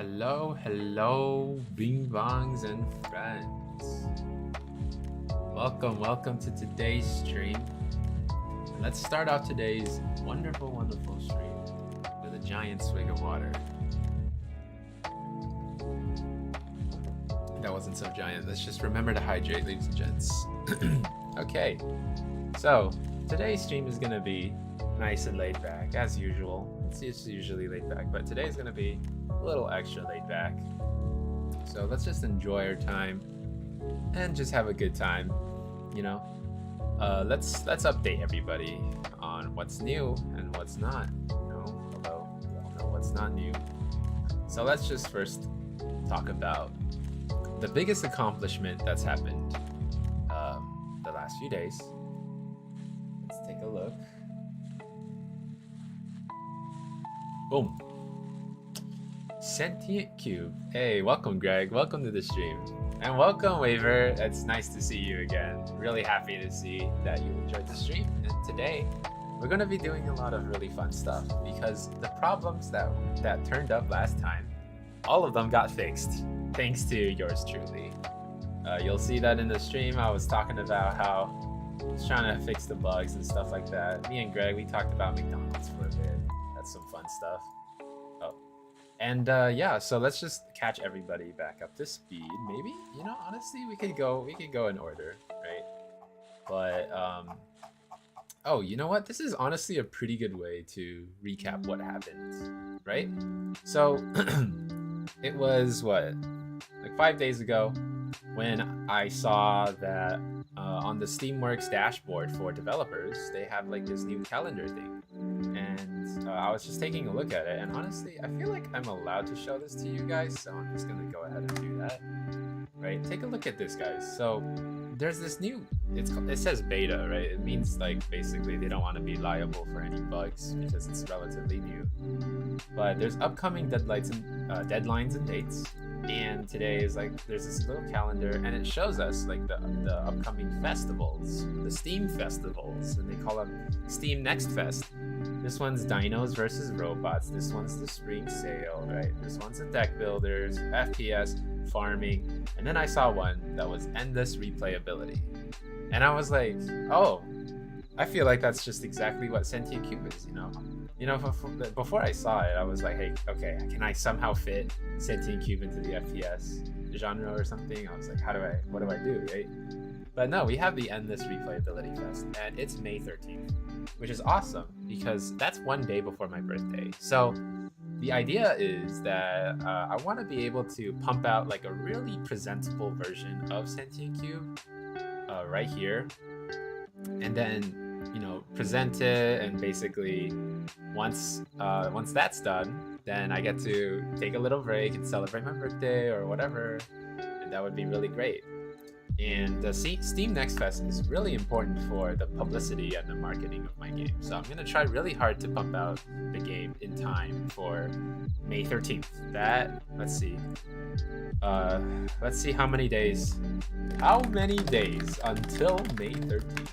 Hello, hello, bing bongs and friends. Welcome to today's stream. Let's start off today's wonderful stream with a giant swig of water. That wasn't so giant. Let's just remember to hydrate, ladies and gents. Okay, so today's stream is gonna be nice and laid back as usual. It's usually laid back, but today is gonna be a little extra laid back. So let's just enjoy our time and just have a good time, you know. Let's update everybody on what's new and what's not. You know, although we all know what's not new. So let's just first talk about the biggest accomplishment that's happened the last few days. Let's take a look. Boom. Sentient Cube. Hey, welcome Greg. Welcome to the stream. And welcome Waver. It's nice to see you again. Really happy to see that you enjoyed the stream. And today we're going to be doing a lot of really fun stuff because the problems that turned up last time, all of them got fixed thanks to yours truly. You'll see that in the stream. I was talking about how I was trying to fix the bugs and stuff like that. Me and Greg, we talked about McDonald's for a bit. That's some fun stuff. Oh, and yeah, so let's just catch everybody back up to speed. Maybe, you know, honestly, we could go in order, right? But oh, you know what? This is honestly a pretty good way to recap what happened, right? So it was what, like 5 days ago when I saw that on the Steamworks dashboard for developers, they have like this new calendar thing. And I was just taking a look at it, and honestly, I feel like I'm allowed to show this to you guys, so I'm just gonna go ahead and do that. Right? Take a look at this, guys. So there's this new, it says beta, right? It means like basically they don't want to be liable for any bugs because it's relatively new. But there's upcoming deadlines and dates. And today is like, there's this little calendar and it shows us like the upcoming festivals, the Steam festivals, and they call them Steam Next Fest. This one's Dinos versus Robots. This one's the Spring Sale, right? This one's the Deck Builders, FPS, farming. And then I saw one that was endless replayability. And I was like, oh, I feel like that's just exactly what Sentient Cube is, you know? You know, before I saw it, I was like, hey, okay, can I somehow fit Sentient Cube into the FPS genre or something? I was like, what do I do, right? But no, we have the Endless Replayability Fest, and it's May 13th, which is awesome because that's one day before my birthday. So the idea is that I want to be able to pump out like a really presentable version of Sentient Cube right here, and then, you know, present it, and basically once that's done, then I get to take a little break and celebrate my birthday or whatever, and that would be really great. And the Steam Next Fest is really important for the publicity and the marketing of my game. So I'm gonna try really hard to pump out the game in time for May 13th. Let's see how many days. How many days until May 13th?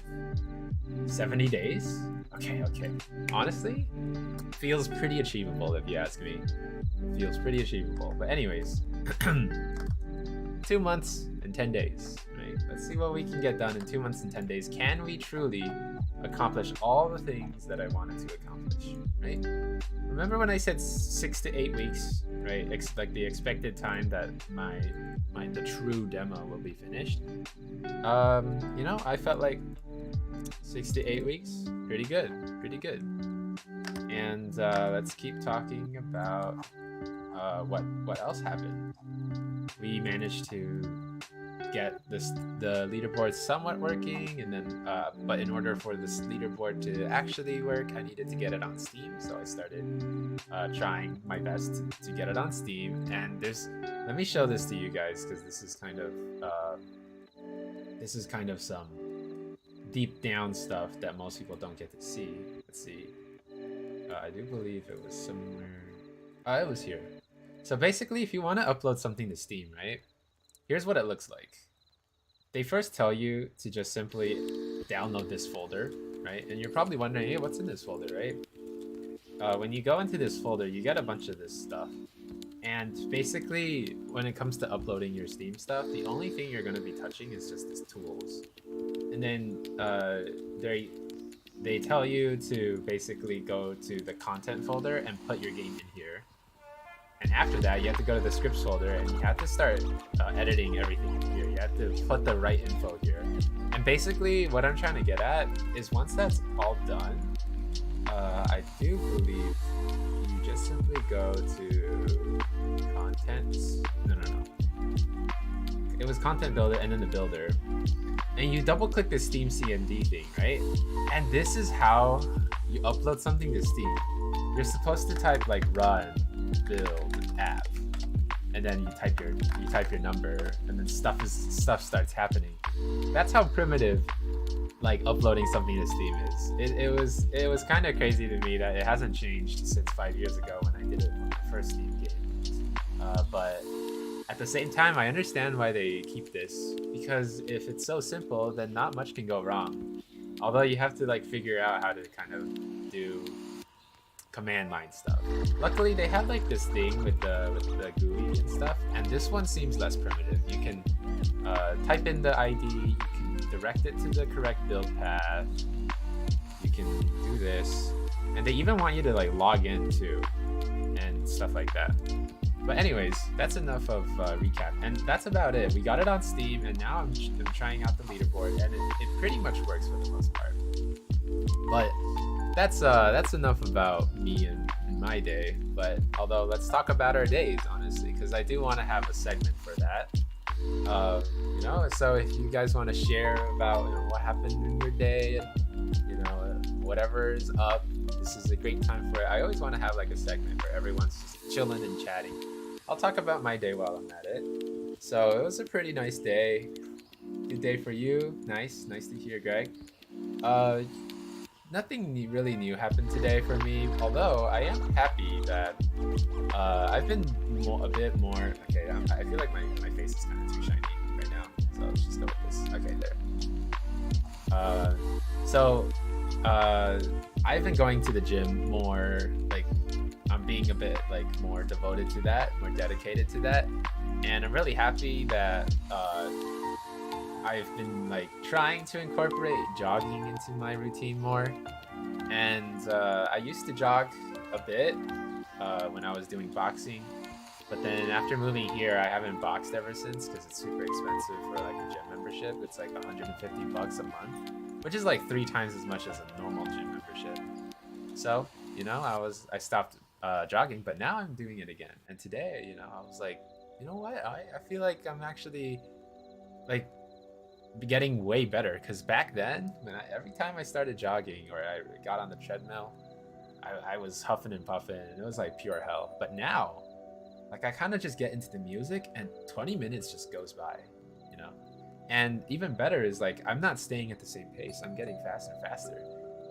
70 days? Okay. Honestly, feels pretty achievable if you ask me. Feels pretty achievable. But anyways, 2 months and 10 days, right? Let's see what we can get done in 2 months and 10 days. Can we truly accomplish all the things that I wanted to accomplish, right? Remember when I said 6 to 8 weeks, right? Like the expected time that the true demo will be finished. You know, I felt like 6 to 8 weeks, pretty good. And let's keep talking about what else happened. We managed to get the leaderboard somewhat working, and then but in order for this leaderboard to actually work, I needed to get it on Steam, so I started trying my best to get it on Steam. And let me show this to you guys, because this is kind of some deep down stuff that most people don't get to see. Let's see. I do believe it was somewhere. It was here. So basically, if you want to upload something to Steam, right? Here's what it looks like. They first tell you to just simply download this folder, right? And you're probably wondering, hey, what's in this folder, right? When you go into this folder, you get a bunch of this stuff. And basically, when it comes to uploading your Steam stuff, the only thing you're going to be touching is just these tools. And then they tell you to basically go to the content folder and put your game in here. And after that, you have to go to the scripts folder and you have to start editing everything in here. You have to put the right info here. And basically, what I'm trying to get at is once that's all done, I do believe you just simply go to content. No. It was content builder and then the builder. And you double click the Steam CMD thing, right? And this is how you upload something to Steam. You're supposed to type like run, build, app, and then you type your number, and then stuff starts happening. That's how primitive like uploading something to Steam is. It was kind of crazy to me that it hasn't changed since 5 years ago when I did it on my first Steam game. But at the same time, I understand why they keep this, because if it's so simple, then not much can go wrong. Although you have to like figure out how to kind of do command line stuff. Luckily, they have like this thing with the GUI and stuff, and this one seems less primitive. You can type in the ID, you can direct it to the correct build path, you can do this, and they even want you to like log in too, and stuff like that. But anyways, that's enough of recap, and that's about it. We got it on Steam, and now I'm trying out the leaderboard, and it pretty much works for the most part. But that's enough about me and my day. But although, let's talk about our days, honestly, because I do want to have a segment for that. You know, so if you guys want to share about what happened in your day, and whatever is up, this is a great time for it. I always want to have like a segment where everyone's just chilling and chatting. I'll talk about my day while I'm at it. So it was a pretty nice day. Good day for you. Nice to hear, Greg. Nothing really new happened today for me, although I am happy that I've been a bit more. Okay, I feel like my face is kind of too shiny right now, so let's just go with this. Okay, there. I've been going to the gym more. Like, I'm being a bit like more devoted to that, more dedicated to that, and I'm really happy that I've been like trying to incorporate jogging into my routine more. And I used to jog a bit when I was doing boxing, but then after moving here, I haven't boxed ever since because it's super expensive for like a gym membership. It's like $150 a month, which is like 3 times as much as a normal gym membership. So I stopped jogging, but now I'm doing it again. And today, I was like, you know what? I feel like I'm actually like getting way better, because back then every time I started jogging or I got on the treadmill, I was huffing and puffing and it was like pure hell. But now, like, I kind of just get into the music and 20 minutes just goes by, and even better is like I'm not staying at the same pace. I'm getting faster and faster,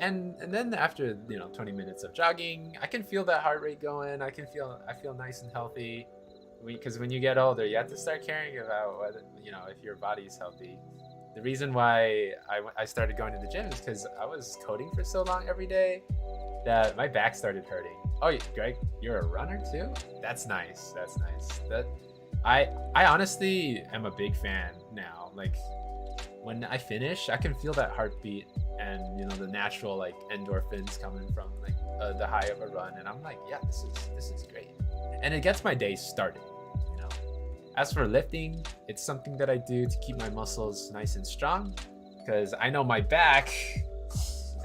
and then after 20 minutes of jogging, I can feel that heart rate going. I feel nice and healthy, because when you get older, you have to start caring about whether if your body's healthy. The reason why I started going to the gym is because I was coding for so long every day that my back started hurting. Oh, Greg, you're a runner too? That's nice. I honestly am a big fan now. Like, when I finish, I can feel that heartbeat and the natural like endorphins coming from like the high of a run, and I'm like, yeah, this is great, and it gets my day started. As for lifting, it's something that I do to keep my muscles nice and strong, because I know my back,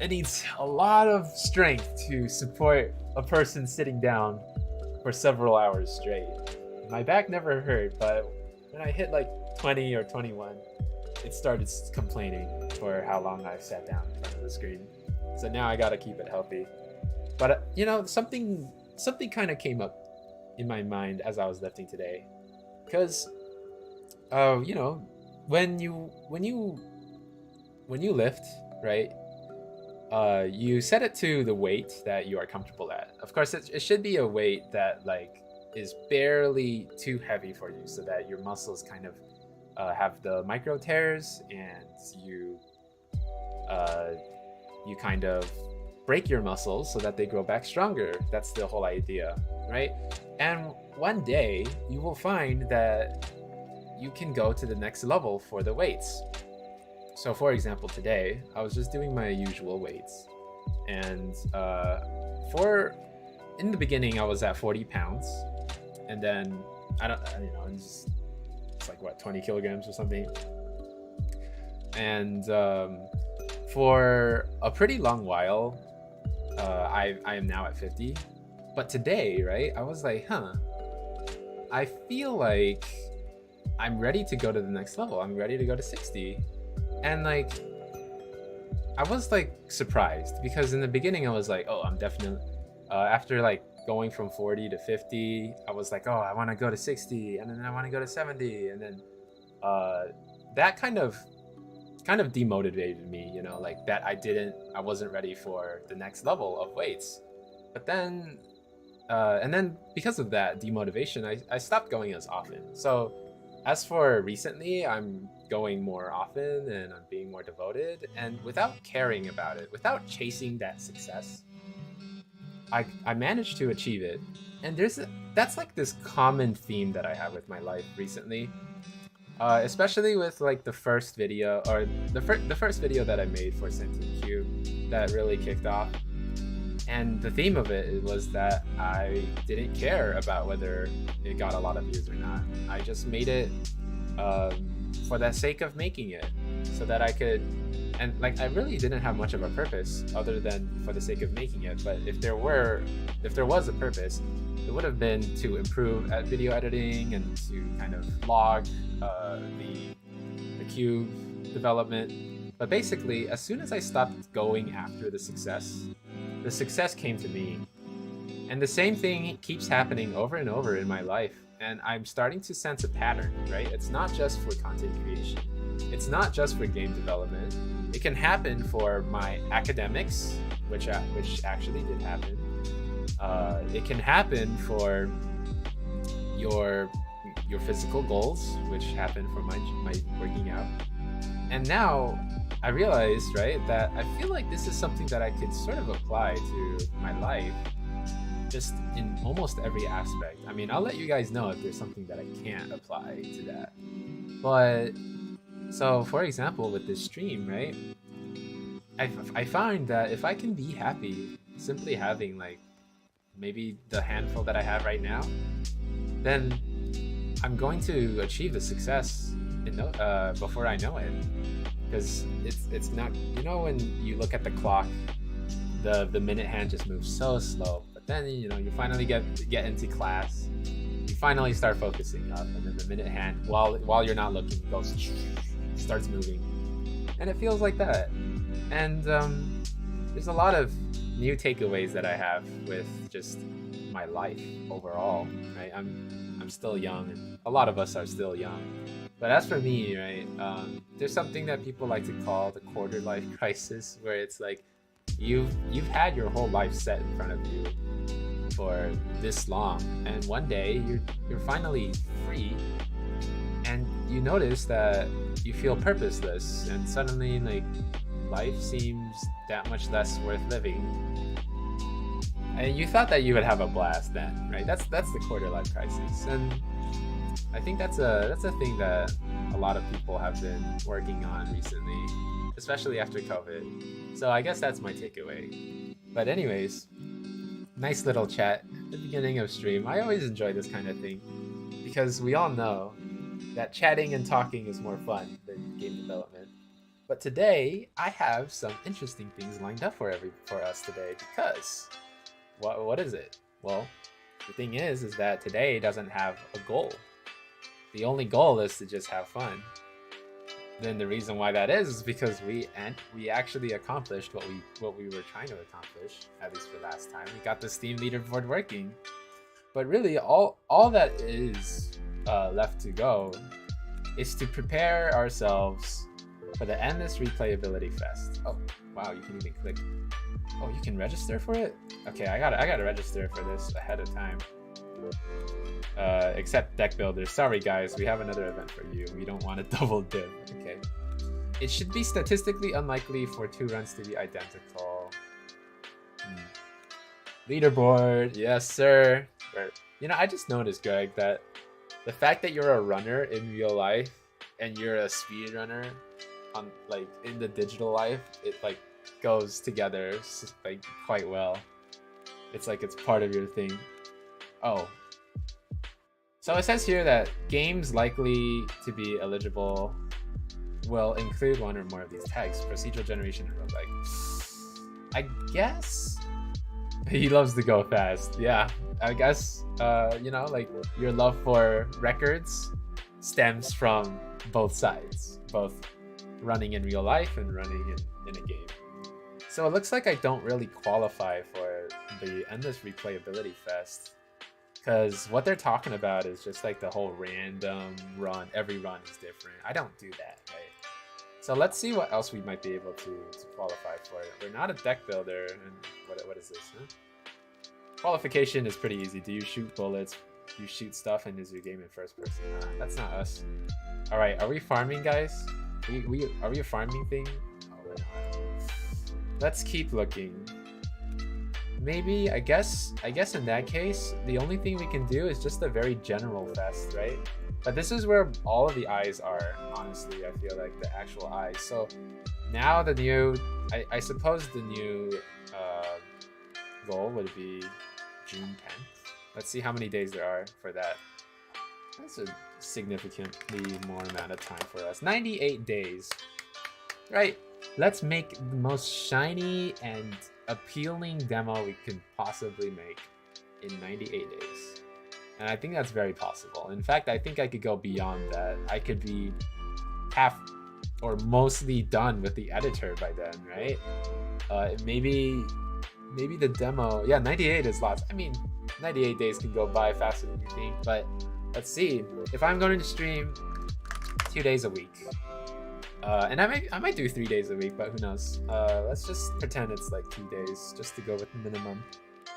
it needs a lot of strength to support a person sitting down for several hours straight. My back never hurt, but when I hit like 20 or 21, it started complaining for how long I've sat down in front of the screen. So now I gotta keep it healthy. But something kind of came up in my mind as I was lifting today. Because, when you lift, right, you set it to the weight that you are comfortable at. Of course, it should be a weight that like is barely too heavy for you, so that your muscles kind of have the micro tears, and you kind of break your muscles so that they grow back stronger. That's the whole idea, right? And one day you will find that you can go to the next level for the weights. So for example, today I was just doing my usual weights, and for in the beginning I was at 40 pounds, and then it's like what, 20 kilograms or something. And for a pretty long while, I am now at 50. But today, right, I was like, I feel like I'm ready to go to the next level. I'm ready to go to 60. And like, I was like surprised, because in the beginning I was like, oh, I'm definitely, after like going from 40 to 50, I was like, oh, I want to go to 60, and then I want to go to 70. And then that kind of demotivated me, you know, like that I wasn't ready for the next level of weights. But then and then because of that demotivation, I stopped going as often. So as for recently, I'm going more often and I'm being more devoted, and without caring about it, without chasing that success, I managed to achieve it. And that's like this common theme that I have with my life recently. Especially with like the first video, or the first video that I made for Sentient that really kicked off. And the theme of it was that I didn't care about whether it got a lot of views or not. I just made it for the sake of making it, so that I could, and like I really didn't have much of a purpose other than for the sake of making it. But if there was a purpose, it would have been to improve at video editing and to kind of log the cube development. But basically, as soon as I stopped going after the success came to me. And the same thing keeps happening over and over in my life. And I'm starting to sense a pattern, right? It's not just for content creation. It's not just for game development. It can happen for my academics, which actually did happen. It can happen for your physical goals, which happen for my working out. And now I realized, right, that I feel like this is something that I could sort of apply to my life, just in almost every aspect. I mean, I'll let you guys know if there's something that I can't apply to that. But so, for example, with this stream, right, I find that if I can be happy simply having like maybe the handful that I have right now, then I'm going to achieve the success before I know it. Because it's not, you know, when you look at the clock, the minute hand just moves so slow. But then, you know, you finally get into class, you finally start focusing up, and then the minute hand, while you're not looking, starts moving, and it feels like that. And there's a lot of new takeaways that I have with just my life overall. Right, I'm still young, and a lot of us are still young. But as for me, right, there's something that people like to call the quarter life crisis, where it's like you've had your whole life set in front of you for this long, and one day you're finally free, and you notice that you feel purposeless, and suddenly like life seems that much less worth living. And you thought that you would have a blast then, right? That's the quarter life crisis. And I think that's a thing that a lot of people have been working on recently, especially after COVID. So I guess that's my takeaway. But anyways, nice little chat at the beginning of stream. I always enjoy this kind of thing, because we all know that chatting and talking is more fun than game development. But today I have some interesting things lined up for us today, because what is it? Well, the thing is that today doesn't have a goal. The only goal is to just have fun. Then the reason why that is because we actually accomplished what we were trying to accomplish, at least for last time. We got the Steam leaderboard working. But really, all that is left to go is to prepare ourselves for the Endless Replayability Fest. Oh, wow, you can even click. Oh, you can register for it? Okay, I gotta register for this ahead of time. Except deck builders. Sorry guys, we have another event for you. We don't want to double dip. Okay. It should be statistically unlikely for 2 runs to be identical. Leaderboard, yes, sir. You know, I just noticed, Greg, that the fact that you're a runner in real life and you're a speed runner on like in the digital life, it like goes together like quite well. It's like it's part of your thing. Oh, so it says here that games likely to be eligible will include one or more of these tags: procedural generation and roguelike. I guess he loves to go fast. Yeah, I guess you know, like your love for records stems from both sides, both running in real life and running in a game. So it looks like I don't really qualify for the endless replayability fest, because what they're talking about is just like the whole random run. Every run is different. I don't do that, right? So let's see what else we might be able to qualify for. We're not a deck builder, and what is this? Huh? Qualification is pretty easy. Do you shoot bullets? Do you shoot stuff, and is your game in first person? Nah, that's not us. All right, are we farming, guys? Are we a farming thing? Oh, we're not. Let's keep looking. Maybe I guess in that case, the only thing we can do is just a very general fest, right? But this is where all of the eyes are, honestly. I feel like the actual eyes. So now the new, I suppose the new goal would be June 10th. Let's see how many days there are for that. That's a significantly more amount of time for us. 98 days, right? Let's make the most shiny and appealing demo we can possibly make in 98 days. And I think that's very possible. In fact, I think I could go beyond that. I could be half or mostly done with the editor by then, right? Maybe the demo, yeah, 98 is lots. I mean, 98 days can go by faster than you think, but let's see. If I'm going to stream 2 days a week, and I might do 3 days a week, but who knows? Let's just pretend it's like 2 days, just to go with the minimum.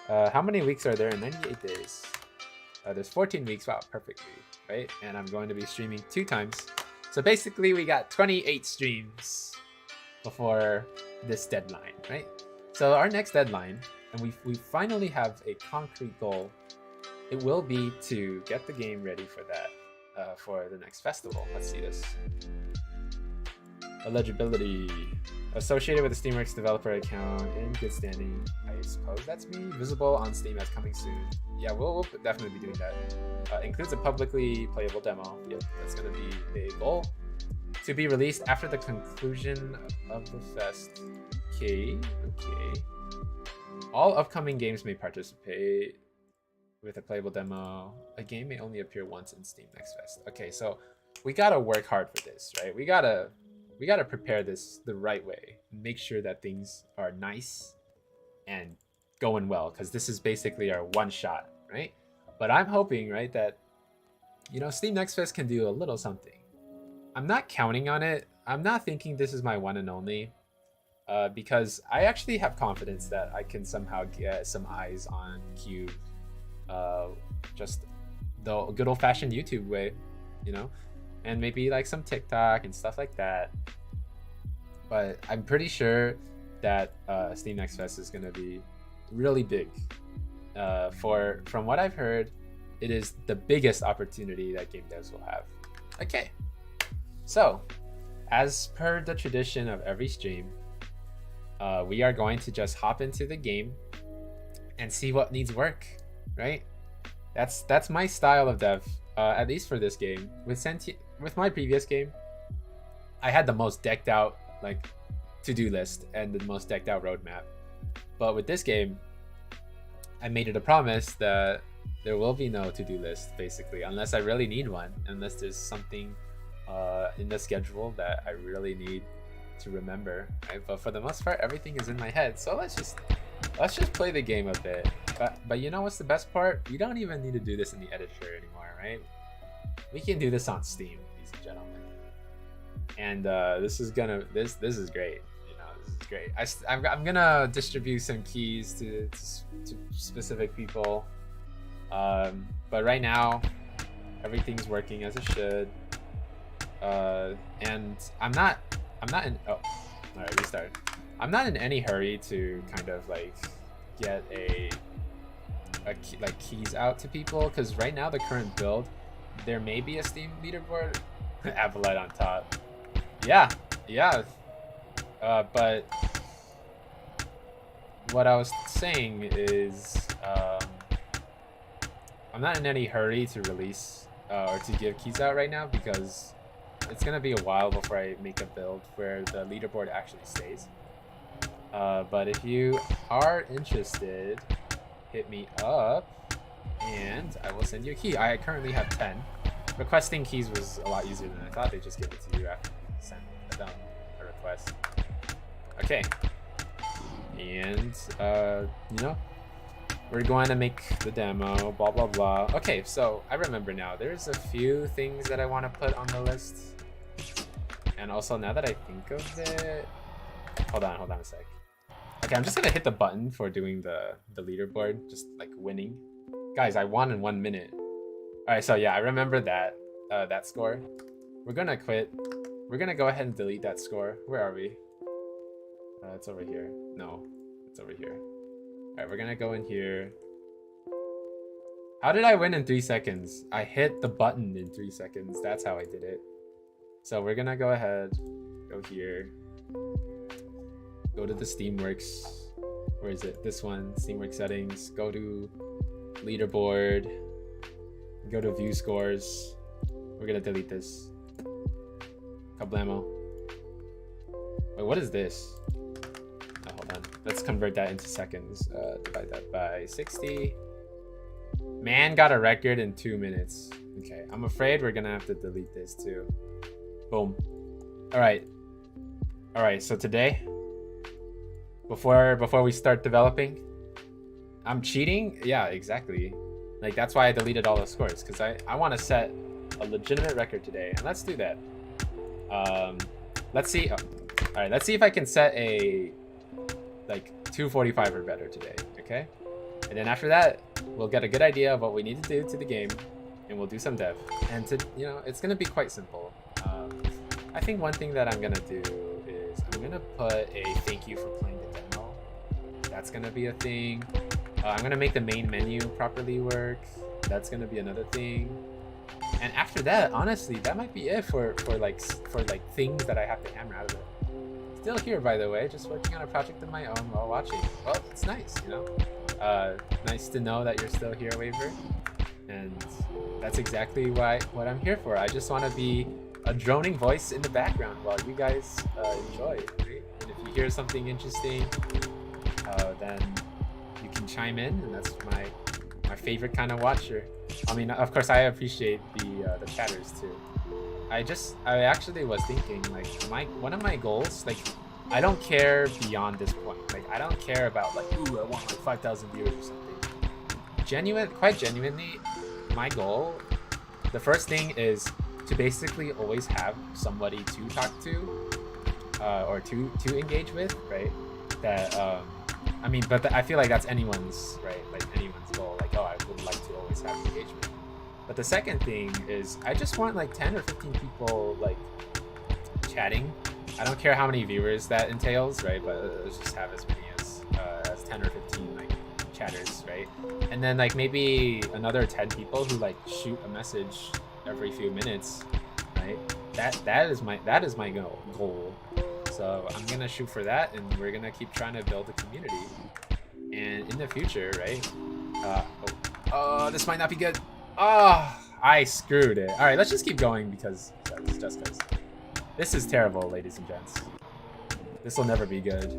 How many weeks are there in 98 days? There's 14 weeks. Wow, perfectly, right? And I'm going to be streaming 2 times. So basically, we got 28 streams before this deadline, right? So our next deadline, and we finally have a concrete goal. It will be to get the game ready for that, for the next festival. Let's see this. Eligibility. Associated with a Steamworks developer account in good standing. I suppose that's me. Visible on Steam as coming soon. Yeah, we'll definitely be doing that. Includes a publicly playable demo. Yep, that's going to be a goal. To be released after the conclusion of the fest. Okay. All upcoming games may participate with a playable demo. A game may only appear once in Steam Next Fest. Okay, so we gotta work hard for this, right? We gotta prepare this the right way. Make sure that things are nice and going well, because this is basically our one shot, right? But I'm hoping, right, that, you know, Steam Next Fest can do a little something. I'm not counting on it. I'm not thinking this is my one and only, because I actually have confidence that I can somehow get some eyes on Cube, just the good old-fashioned YouTube way, you know, and maybe like some TikTok and stuff like that. But I'm pretty sure that Steam Next Fest is going to be really big. From what I've heard, it is the biggest opportunity that game devs will have. Okay, so as per the tradition of every stream, we are going to just hop into the game and see what needs work, right? That's my style of dev, at least for this game. With Sentient, with my previous game, I had the most decked out like to-do list and the most decked out roadmap. But with this game, I made it a promise that there will be no to-do list, basically, unless I really need one, unless there's something in the schedule that I really need to remember, right? But for the most part, everything is in my head. So let's just play the game a bit. But you know what's the best part? We don't even need to do this in the editor anymore, right? We can do this on Steam, ladies and gentlemen. And this is great. You know, this is great. I'm gonna distribute some keys to specific people. But right now, everything's working as it should. And I'm not in. Oh, all right, restart. I'm not in any hurry to kind of like get a like keys out to people, because right now the current build, there may be a Steam leaderboard. Avalite on top. Yeah. But what I was saying is, I'm not in any hurry to release or to give keys out right now, because it's gonna be a while before I make a build where the leaderboard actually stays. But if you are interested, hit me up and I will send you a key. I currently have 10. Requesting keys was a lot easier than I thought. They just give it to you after you send them a request. Okay. And, you know, we're going to make the demo, blah, blah, blah. Okay, so I remember now. There's a few things that I want to put on the list. And also, now that I think of it... Hold on a sec. Okay, I'm just going to hit the button for doing the leaderboard, just like winning. Guys, I won in 1 minute. Alright, so yeah, I remember that that score. We're going to quit. We're going to go ahead and delete that score. Where are we? It's over here. No, it's over here. Alright, we're gonna go in here. How did I win in 3 seconds? I hit the button in 3 seconds. That's how I did it. So we're gonna go ahead, go here, go to the Steamworks. Where is it? This one, Steamworks settings. Go to leaderboard. Go to view scores. We're gonna delete this. Kablamo. Wait, what is this? Oh, hold on. Let's convert that into seconds. Divide that by 60. Man got a record in 2 minutes. Okay, I'm afraid we're gonna have to delete this too. Boom. All right, so today, before we start developing, I'm cheating. Yeah, exactly. Like, that's why I deleted all the scores, because I want to set a legitimate record today, and let's do that. Let's see. All right, let's see if I can set a like 245 or better today. Okay, and then after that, we'll get a good idea of what we need to do to the game, and we'll do some dev. And to, you know, it's gonna be quite simple. I think one thing that I'm gonna do is I'm gonna put a thank you for playing the demo. That's gonna be a thing. I'm gonna make the main menu properly work. That's gonna be another thing. And after that, honestly, that might be it for things that I have to hammer out of it. Still here, by the way, just working on a project of my own while watching. Well, it's nice, you know. Nice to know that you're still here, Waver. And that's exactly what I'm here for. I just want to be a droning voice in the background while you guys enjoy. Right? And if you hear something interesting, then you can chime in, and that's my favorite kind of watcher. I mean, of course, I appreciate the chatters too. I actually was thinking, like, one of my goals, like, I don't care beyond this point. Like, I don't care about, like, ooh, I want like 5,000 viewers or something. Quite genuinely, my goal, the first thing is to basically always have somebody to talk to, or to engage with, right? That I mean, but I feel like that's anyone's, right? Like, anyone's goal. Like, oh, I would like to always have engagement. But the second thing is, I just want like 10 or 15 people like chatting. I don't care how many viewers that entails, right? But let's just have as many as 10 or 15 like chatters, right? And then like maybe another 10 people who like shoot a message every few minutes, right? That is my goal. So I'm gonna shoot for that, and we're gonna keep trying to build a community. And in the future, right? Oh, this might not be good. Oh, I screwed it. All right, let's just keep going because this is terrible, ladies and gents. This will never be good.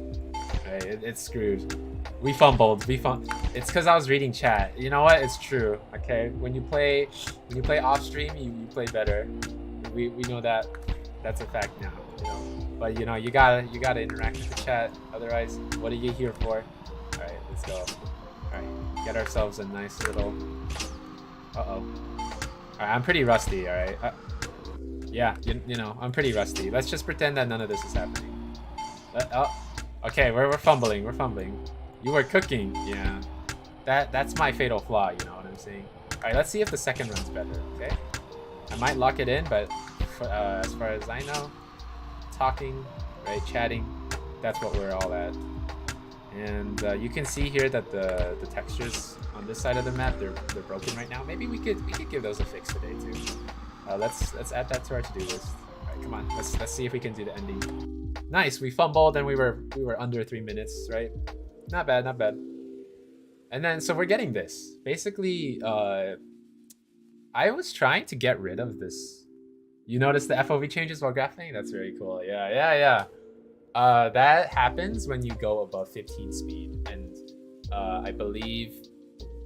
Right, it's screwed. We fumbled. It's because I was reading chat. You know what? It's true. Okay, when you play off stream, you play better. We know that. That's a fact now. You know, but you know, you gotta interact with the chat. Otherwise, what are you here for? All right, let's go. All right, get ourselves a nice little. Uh-oh. Alright, I'm pretty rusty, alright? Yeah, you know, I'm pretty rusty. Let's just pretend that none of this is happening. Okay, we're fumbling, You were cooking, yeah. That's my fatal flaw, you know what I'm saying? Alright, let's see if the second run's better, okay? I might lock it in, but as far as I know, talking, right, chatting, that's what we're all at. And you can see here that the textures on this side of the map, they're broken right now. Maybe we could give those a fix today too. Let's add that to our to-do list. All right, come on, let's see if we can do the ending. Nice, we fumbled and we were under 3 minutes, right? Not bad, not bad. And then so we're getting this. Basically, I was trying to get rid of this. You notice the FOV changes while graphing? That's very cool. Yeah. That happens when you go above 15 speed, and I believe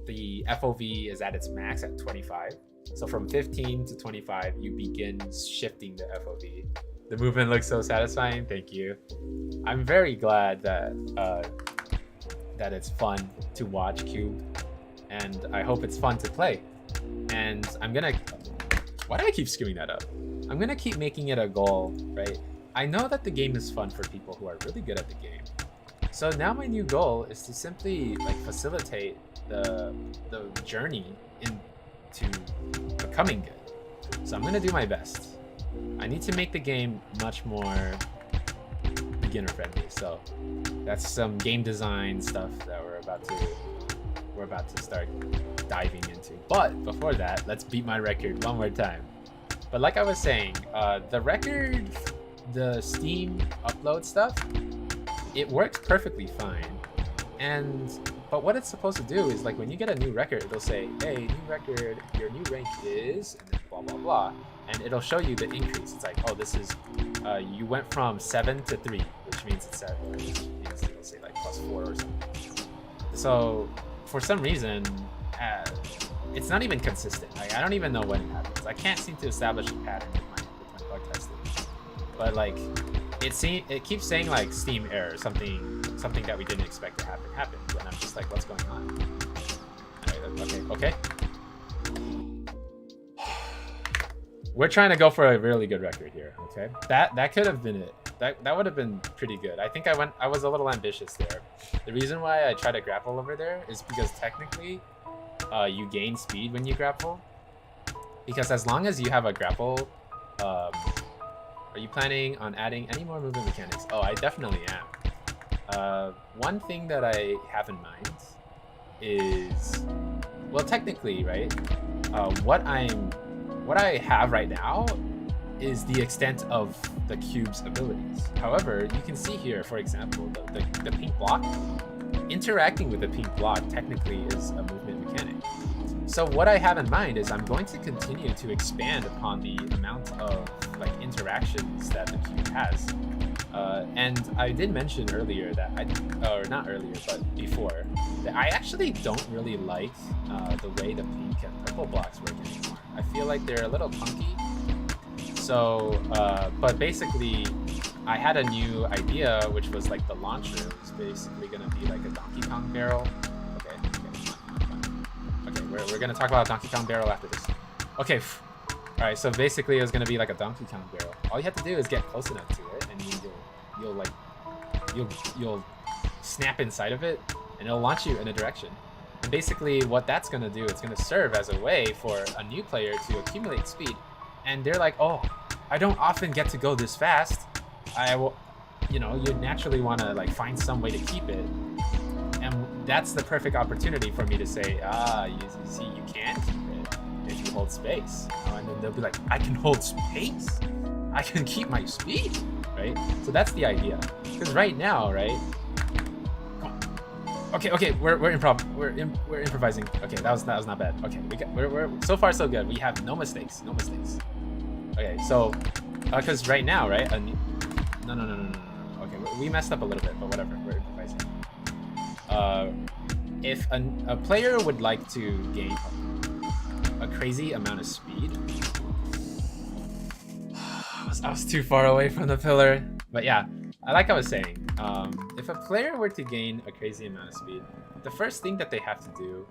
the FOV is at its max at 25. So from 15 to 25, you begin shifting the FOV. The movement looks so satisfying. Thank you. I'm very glad that that it's fun to watch Cube, and I hope it's fun to play. And I'm gonna. Why do I keep screwing that up? I'm gonna keep making it a goal, right? I know that the game is fun for people who are really good at the game. So now my new goal is to simply like facilitate the journey into becoming good. So I'm gonna do my best. I need to make the game much more beginner friendly. So that's some game design stuff that we're about to start diving into. But before that, let's beat my record one more time. But like I was saying, the record, the Steam upload stuff, it works perfectly fine. But what it's supposed to do is like when you get a new record, it'll say, hey, new record, your new rank is, and then blah, blah, blah. And it'll show you the increase. It's like, oh, this is, you went from 7 to 3, which means it's at, it'll say like +4 or something. So for some reason, it's not even consistent. Like, I don't even know when it happens. I can't seem to establish a pattern with my bug testing. But like, it keeps saying like Steam error, something that we didn't expect to happen happened, and I'm just like, what's going on? Okay. We're trying to go for a really good record here. Okay, that could have been it. That would have been pretty good. I think I was a little ambitious there. The reason why I try to grapple over there is because technically, you gain speed when you grapple. Because as long as you have a grapple, are you planning on adding any more movement mechanics? Oh, I definitely am. One thing that I have in mind is, well, technically, right? What I have right now is the extent of the cube's abilities. However, you can see here, for example, the pink block. Interacting with the pink block technically is a movement mechanic. So what I have in mind is I'm going to continue to expand upon the amount of like interactions that the cube has. And I did mention earlier that or not earlier, but before, that I actually don't really like the way the pink and purple blocks work anymore. I feel like they're a little clunky. So, but basically, I had a new idea, which was like the launcher was basically gonna be like a Donkey Kong barrel. Okay, we're gonna talk about Donkey Kong barrel after this. Okay, all right. So basically, it was gonna be like a Donkey Kong barrel. All you have to do is get close enough to it, and you'll snap inside of it, and it'll launch you in a direction. And basically, what that's gonna do, it's gonna serve as a way for a new player to accumulate speed. And they're like, oh, I don't often get to go this fast. I will, you naturally want to like find some way to keep it. And that's the perfect opportunity for me to say, you see, you can keep it if you hold space. And then they'll be like, I can hold space? I can keep my speed, right? So that's the idea. Because right now, right? Come on. Okay, we're improvising. Okay, that was not bad. Okay, we're so far so good. We have no mistakes. Okay, so because right now, right? No. Okay, we messed up a little bit, but whatever. We're improvising. If a player would like to gain a crazy amount of speed, I was too far away from the pillar. But yeah, like I was saying, if a player were to gain a crazy amount of speed, the first thing that they have to do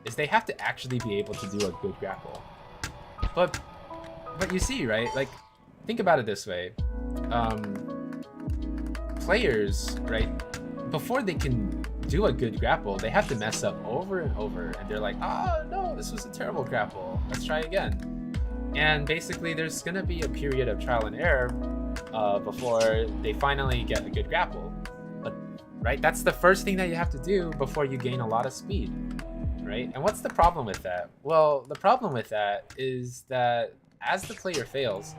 is they have to actually be able to do a good grapple. But you see, right? Like, think about it this way. Players, right, before they can do a good grapple, they have to mess up over and over. And they're like, oh, no, this was a terrible grapple. Let's try again. And basically, there's going to be a period of trial and error before they finally get a good grapple. right? That's the first thing that you have to do before you gain a lot of speed, right? And what's the problem with that? Well, the problem with that is that as the player fails,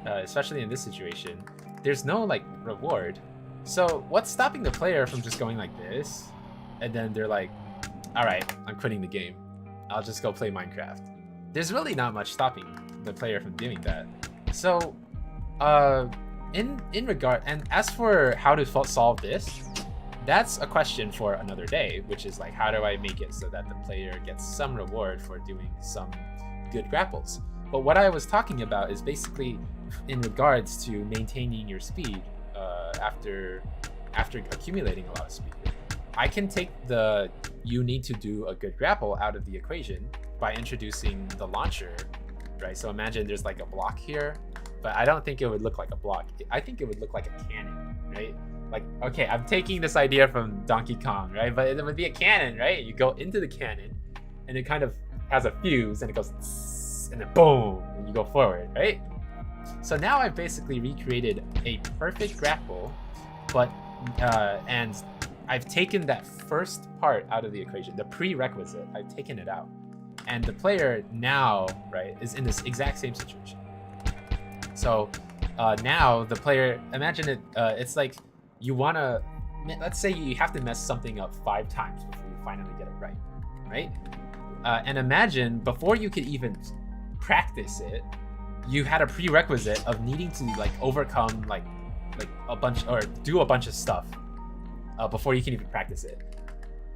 especially in this situation, there's no like reward. So what's stopping the player from just going like this, and then they're like, all right, I'm quitting the game. I'll just go play Minecraft. There's really not much stopping the player from doing that. So, in regard, and as for how to solve this, that's a question for another day, which is like, how do I make it so that the player gets some reward for doing some good grapples? But what I was talking about is basically in regards to maintaining your speed after accumulating a lot of speed. I can take the you need to do a good grapple out of the equation by introducing the launcher, right? So imagine there's like a block here, but I don't think it would look like a block. I think it would look like a cannon, right? Like, okay, I'm taking this idea from Donkey Kong, right? But it would be a cannon, right? You go into the cannon and it kind of has a fuse and it goes tss, and then boom, and you go forward, right? So now I've basically recreated a perfect grapple, but and I've taken that first part out of the equation, the prerequisite. I've taken it out, and the player now, right, is in this exact same situation. So now the player, imagine it. It's like you wanna, let's say you have to mess something up 5 times before you finally get it right, right? And imagine before you could even practice it, you had a prerequisite of needing to like overcome like a bunch or do a bunch of stuff before you can even practice it.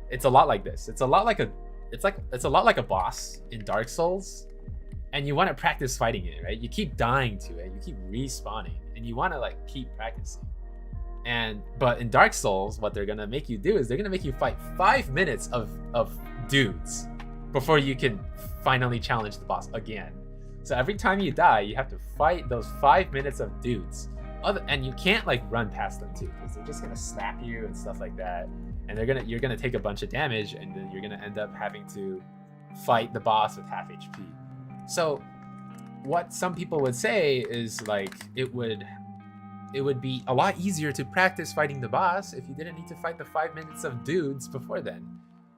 It's a lot like this. It's a lot like a boss in Dark Souls, and you want to practice fighting it, right? You keep dying to it, you keep respawning, and you want to like keep practicing. But in Dark Souls, what they're gonna make you do is they're gonna make you fight 5 minutes of dudes before you can finally challenge the boss again. So every time you die, you have to fight those 5 minutes of dudes. And you can't like run past them too, because they're just gonna slap you and stuff like that, and you're gonna take a bunch of damage, and then you're gonna end up having to fight the boss with half HP. So what some people would say is like it would be a lot easier to practice fighting the boss if you didn't need to fight the 5 minutes of dudes before then.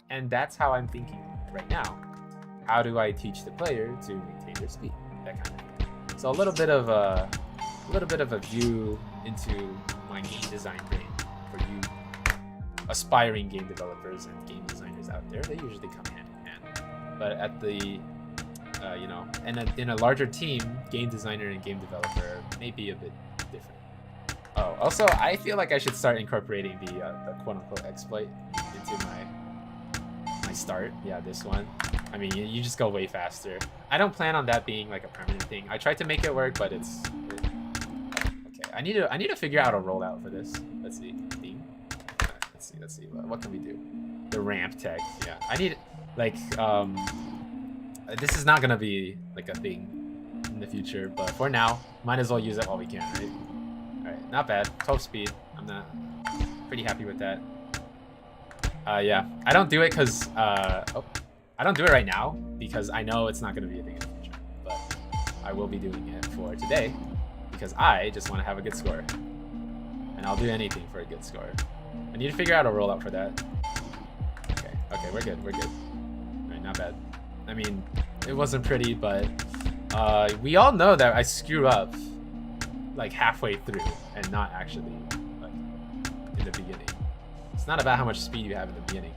And that's how I'm thinking right now. How do I teach the player to maintain their speed? That kind of thing. So a little bit of a view into my game design brain for you aspiring game developers and game designers out there. They usually come hand in hand. But at the in a larger team, game designer and game developer may be a bit different. Oh, also, I feel like I should start incorporating the quote-unquote exploit into my start. Yeah, this one. I mean, you just go way faster. I don't plan on that being like a permanent thing. I tried to make it work, but it's okay. I need to figure out a rollout for this. Let's see. Let's see. What can we do? The ramp text. Yeah, I need like this is not gonna be like a thing in the future, but for now, might as well use it while we can, right? All right, not bad. 12 speed. I'm not pretty happy with that. Yeah, I don't do it because I don't do it right now because I know it's not going to be a thing in the future, but I will be doing it for today because I just want to have a good score, and I'll do anything for a good score. I need to figure out a rollout for that. Okay, we're good. All right, not bad. I mean, it wasn't pretty, but we all know that I screw up like halfway through and not actually like in the beginning. It's not about how much speed you have in the beginning.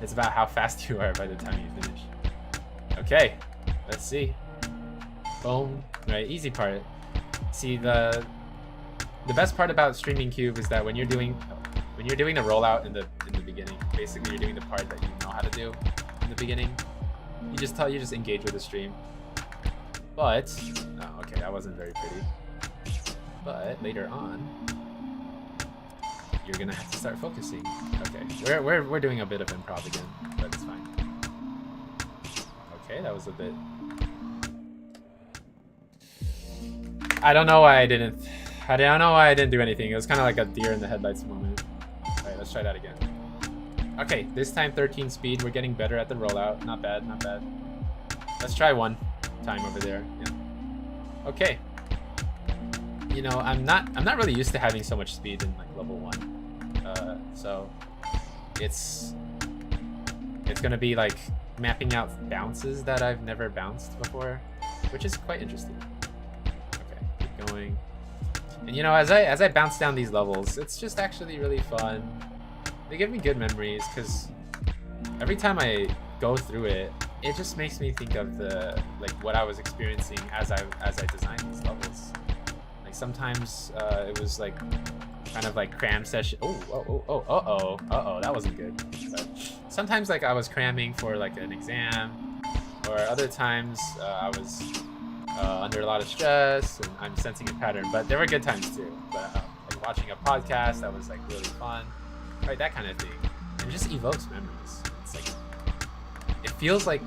It's about how fast you are by the time you finish. Okay, let's see. Boom. Right, easy part. See, the best part about streaming Cube is that when you're doing the rollout in the beginning, basically you're doing the part that you know how to do in the beginning. You just engage with the stream. But oh, okay, that wasn't very pretty. But later on, you're gonna have to start focusing. Okay, we're doing a bit of improv again, but it's fine. Okay, that was a bit. I don't know why I didn't do anything. It was kind of like a deer in the headlights moment. All right, let's try that again. Okay, this time 13 speed. We're getting better at the rollout. Not bad, not bad. Let's try one time over there. Yeah. Okay. You know, I'm not really used to having so much speed in like level 1. So it's gonna be like mapping out bounces that I've never bounced before, which is quite interesting. Okay, keep going. And you know, as I bounce down these levels, it's just actually really fun. They give me good memories because every time I go through it, it just makes me think of the what I was experiencing as I designed these levels. Like sometimes it was like kind of like cram session. Oh, that wasn't good. But sometimes like I was cramming for like an exam, or other times I was under a lot of stress and I'm sensing a pattern. But there were good times too. But like watching a podcast, that was like really fun, right? That kind of thing. It just evokes memories. It's like it feels like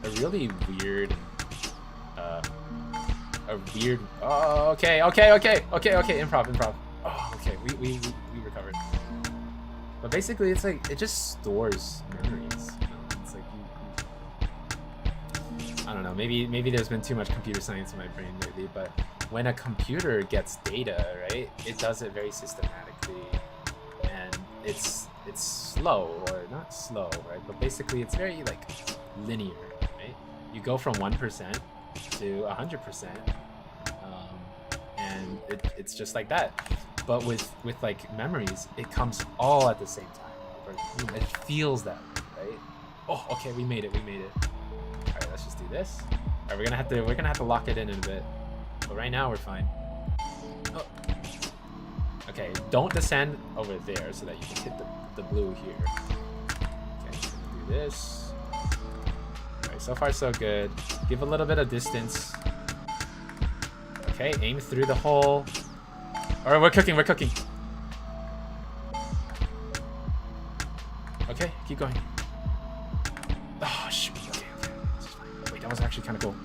a really weird, Oh, okay. Improv. Oh, okay. We recovered. But basically, it's like it just stores memories. You know? It's like I don't know. Maybe there's been too much computer science in my brain lately. But when a computer gets data, right, it does it very systematically, and it's slow, or not slow, right? But basically, it's very like linear, right? You go from 1% to 100%, and it's just like that. But with like memories, it comes all at the same time. Or, it feels that way, right? Oh, okay, we made it. All right, let's just do this. All right, we're gonna have to lock it in a bit. But right now we're fine. Oh. Okay, don't descend over there so that you can hit the blue here. Okay, do this. All right, so far so good. Give a little bit of distance. Okay, aim through the hole. All right, we're cooking. Okay, keep going. Oh, shoot. Okay. Wait, that was actually kind of cool.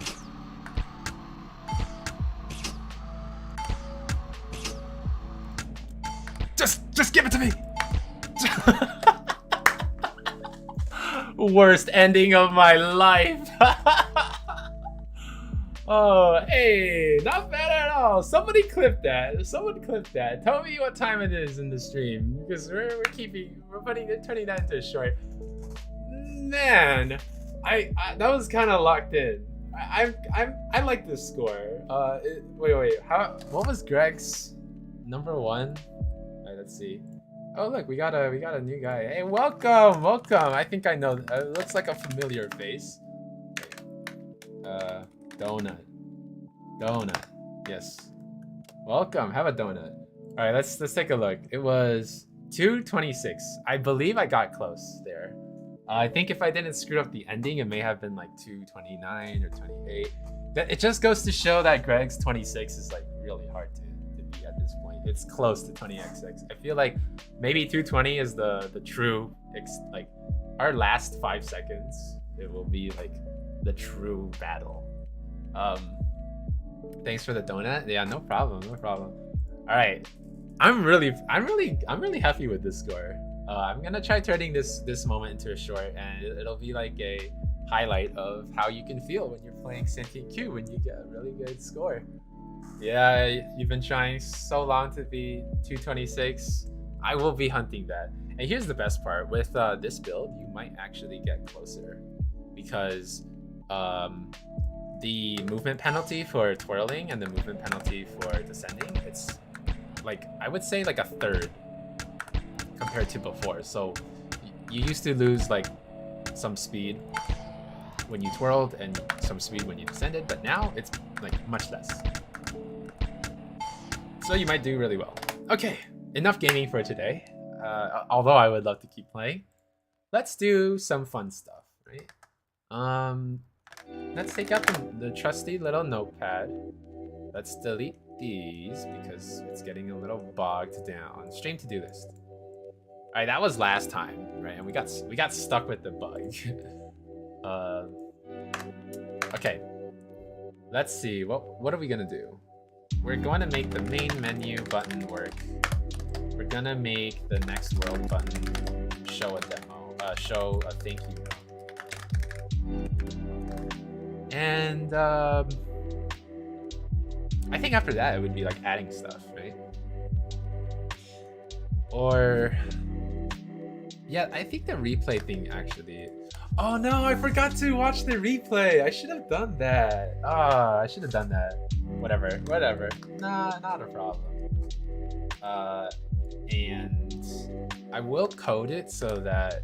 Just give it to me. Worst ending of my life. Oh, hey, not bad at all. Somebody clip that. Tell me what time it is in the stream, because we're turning that into a short. Man, I that was kind of locked in. I like this score. Wait. What was Greg's number one? All right, let's see. Oh, look, we got a new guy. Hey, welcome. I think I know. It looks like a familiar face. Donut. Yes. Welcome. Have a donut. All right, let's take a look. It was 226. I believe I got close there. I think if I didn't screw up the ending, it may have been like 229 or 28. It just goes to show that Greg's 26 is like really hard to beat at this point. It's close to 20xx. I feel like maybe 220 is the true like our last 5 seconds. It will be like the true battle. Thanks for the donut. Yeah, no problem. All right, I'm really happy with this score. I'm gonna try turning this moment into a short, and it'll be like a highlight of how you can feel when you're playing Sentient Q when you get a really good score. Yeah, you've been trying so long to be 226. I will be hunting that. And here's the best part: with this build, you might actually get closer, because the movement penalty for twirling and the movement penalty for descending, it's like, I would say like a third compared to before. So you used to lose like some speed when you twirled and some speed when you descended, but now it's like much less. So you might do really well. Okay, enough gaming for today. Although I would love to keep playing. Let's do some fun stuff, right? Let's take out the trusty little notepad. Let's delete these because it's getting a little bogged down. Stream to-do list. All right, that was last time, right? And we got stuck with the bug. Okay. Let's see. What are we gonna do? We're going to make the main menu button work. We're gonna make the next world button show a demo. Show a thank you note. And I think after that it would be like adding stuff, right? Or yeah, I think the replay thing actually. Oh no, I forgot to watch the replay. I should have done that. Ah, I should have done that. Whatever. Nah, not a problem. And I will code it so that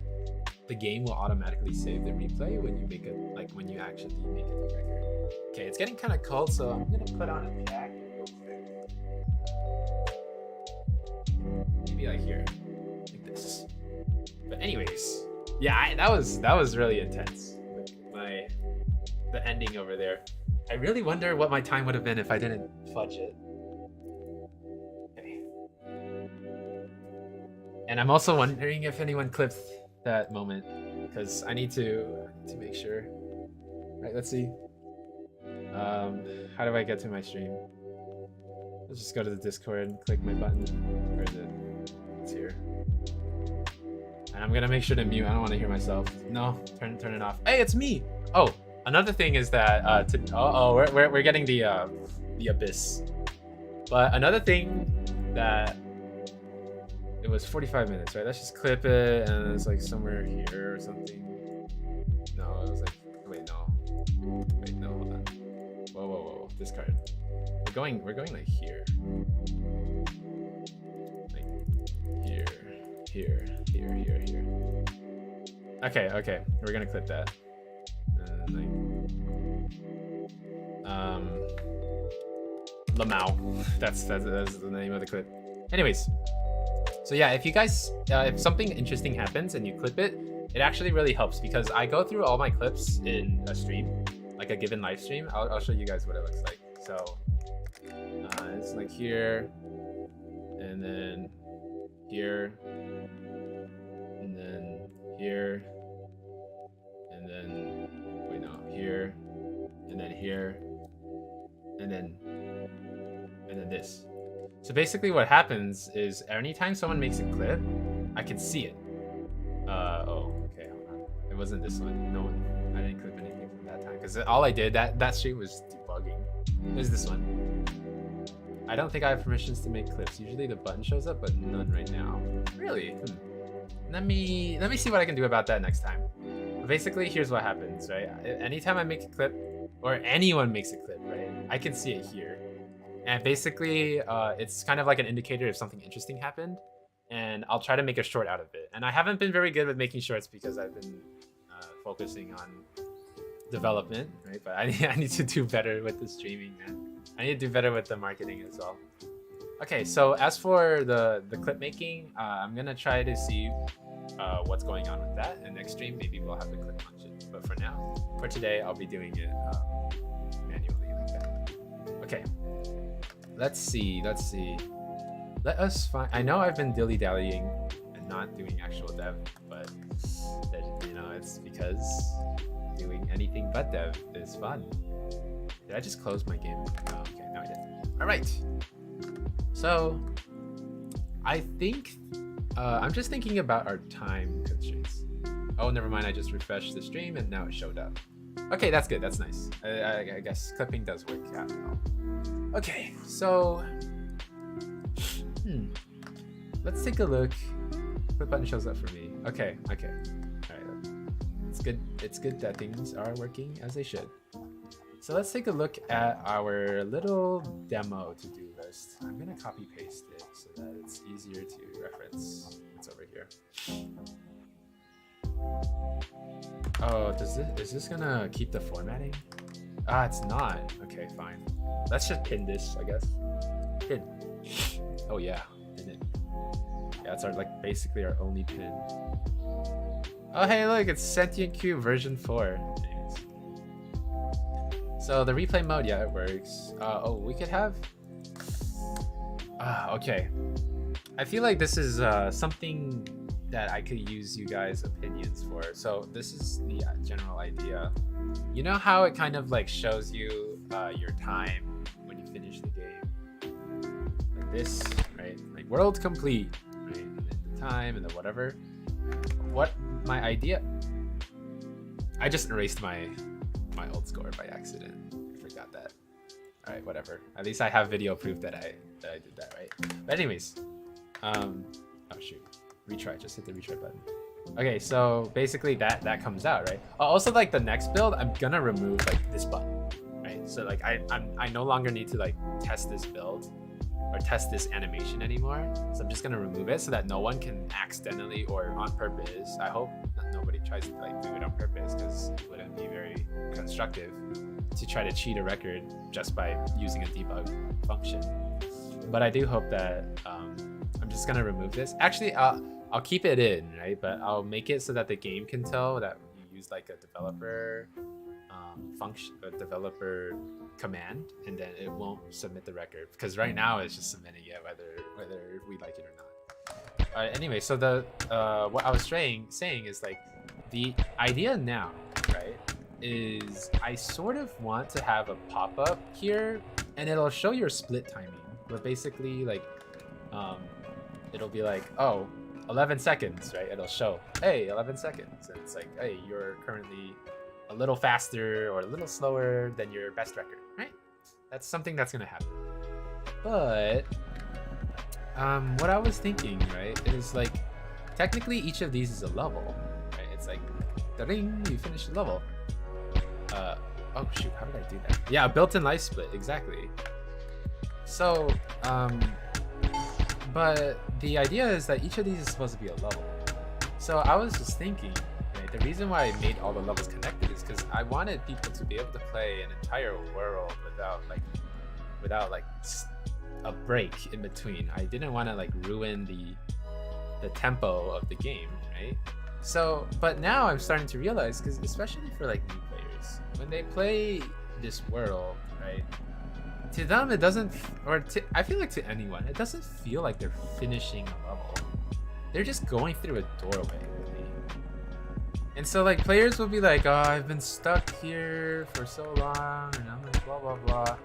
the game will automatically save the replay when you make it, like when you actually make it the record. Okay, it's getting kind of cold, so I'm gonna put on a jacket real quick. Maybe like here, like this. But anyways, yeah, that was really intense. Like the ending over there. I really wonder what my time would have been if I didn't fudge it. Okay. And I'm also wondering if anyone clipped that moment, because I need to make sure. Right, let's see. How do I get to my stream? Let's just go to the Discord and click my button. Where is it? It's here. And I'm gonna make sure to mute. I don't want to hear myself. No, turn it off. Hey, it's me. Oh, another thing is that we're getting the abyss. But another thing that it was 45 minutes, right? Let's just clip it, and it's like somewhere here or something. No, it was like wait, no, hold on. Whoa, discard. We're going like here. Like here. Okay, we're gonna clip that. Lamau. That's the name of the clip. Anyways, so yeah, if you guys, if something interesting happens and you clip it, it actually really helps because I go through all my clips in a stream, like a given live stream. I'll show you guys what it looks like. So it's like here, and then here, and then here, and then wait no, here, and then here, and then this. So basically what happens is anytime someone makes a clip, I can see it. Oh, okay, hold on. It wasn't this one. No one. I didn't clip anything from that time because all I did that stream was debugging. There's this one. I don't think I have permissions to make clips. Usually the button shows up, but none right now. Really? Let me see what I can do about that next time. But basically, here's what happens, right? Anytime I make a clip, or anyone makes a clip, right? I can see it here. And basically, it's kind of like an indicator if something interesting happened. And I'll try to make a short out of it. And I haven't been very good with making shorts because I've been focusing on development, right? But I need to do better with the streaming, man. I need to do better with the marketing as well. Okay, so as for the clip making, I'm gonna try to see what's going on with that. And next stream, maybe we'll have the clip function. But for now, for today, I'll be doing it manually like that. Okay, let's see. Let us find. I know I've been dilly-dallying and not doing actual dev, but you know, it's because doing anything but dev is fun. Did I just close my game? Oh, okay, no I didn't. All right. So I think I'm just thinking about our time constraints. Oh, never mind. I just refreshed the stream and now it showed up. Okay, that's good. That's nice. I guess clipping does work after all. Okay, so let's take a look. What button shows up for me? Okay. All right. It's good that things are working as they should. So let's take a look at our little demo to-do list. I'm gonna copy paste it so that it's easier to reference. It's over here. Oh, is this gonna keep the formatting? Ah, it's not. Okay, fine. Let's just pin this, I guess. Pin. Oh yeah, pin it. Yeah, it's basically our only pin. Oh hey, look, it's Sentient Q version 4. So the replay mode, yeah, it works. Oh, we could have. Okay. I feel like this is something that I could use you guys' opinions for. So this is the general idea. You know how it kind of like shows you your time when you finish the game, like this, right? Like world complete, right? And the time and the whatever. What my idea? I just erased my old score by accident. I forgot that. All right, whatever. At least I have video proof that I did that, right? But anyways, oh shoot. Retry, just hit the retry button. Okay, so basically that comes out, right? Also, like the next build, I'm gonna remove like this button, right? So like I no longer need to like test this build or test this animation anymore. So I'm just gonna remove it so that no one can accidentally or on purpose. I hope that nobody tries to like do it on purpose, because it wouldn't be very constructive to try to cheat a record just by using a debug function. But I do hope that I'm just gonna remove this. Actually, I'll keep it in, right? But I'll make it so that the game can tell that you use like a developer function, a developer command, and then it won't submit the record, because right now it's just submitting it whether we like it or not. Anyway, so the what I was saying is like the idea now, right, is I sort of want to have a pop-up here, and it'll show your split timing, but basically like it'll be like, oh, 11 seconds, right? It'll show, hey, 11 seconds, and it's like, hey, you're currently a little faster or a little slower than your best record, right? That's something that's gonna happen. But what I was thinking, right, is like technically each of these is a level, right? It's like, ding, you finish the level. Oh shoot, how did I do that? Yeah, built-in life split, exactly. So but the idea is that each of these is supposed to be a level. So I was just thinking, right, the reason why I made all the levels connected is because I wanted people to be able to play an entire world without like a break in between. I didn't want to like ruin the tempo of the game, right? So, but now I'm starting to realize, because especially for like new players, when they play this world, right, to them it doesn't, or I feel like to anyone, it doesn't feel like they're finishing a level. They're just going through a doorway. And so like players will be like, oh, I've been stuck here for so long, and I'm like blah blah blah.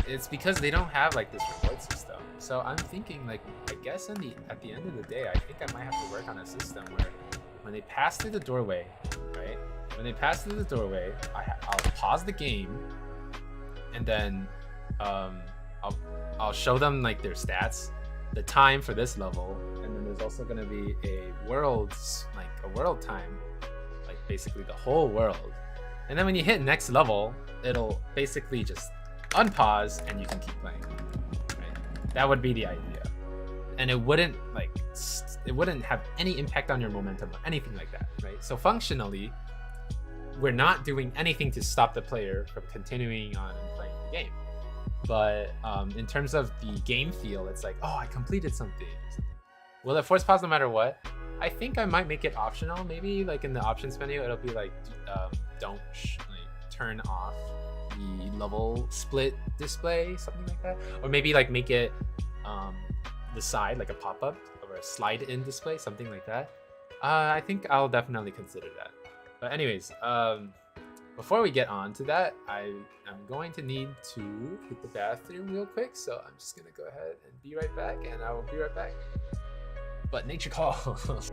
It's because they don't have like this reward system. So I'm thinking, like, I guess at the end of the day, I think I might have to work on a system where when they pass through the doorway, right? When they pass through the doorway, I'll pause the game, and then I'll show them like their stats, the time for this level, and then there's also gonna be a world time, like basically the whole world. And then when you hit next level, it'll basically just unpause and you can keep playing, right? That would be the idea, and it wouldn't have any impact on your momentum or anything like that, right? So functionally, we're not doing anything to stop the player from continuing on and playing the game. But in terms of the game feel, it's like, oh, I completed something. Will it force pause no matter what? I think I might make it optional. Maybe like in the options menu, it'll be like, don't turn off the level split display, something like that. Or maybe like make it the side, like a pop-up or a slide in display, something like that. I think I'll definitely consider that. But anyways, before we get on to that, I'm going to need to hit the bathroom real quick. So I'm just gonna go ahead and be right back, and I will be right back. But nature calls.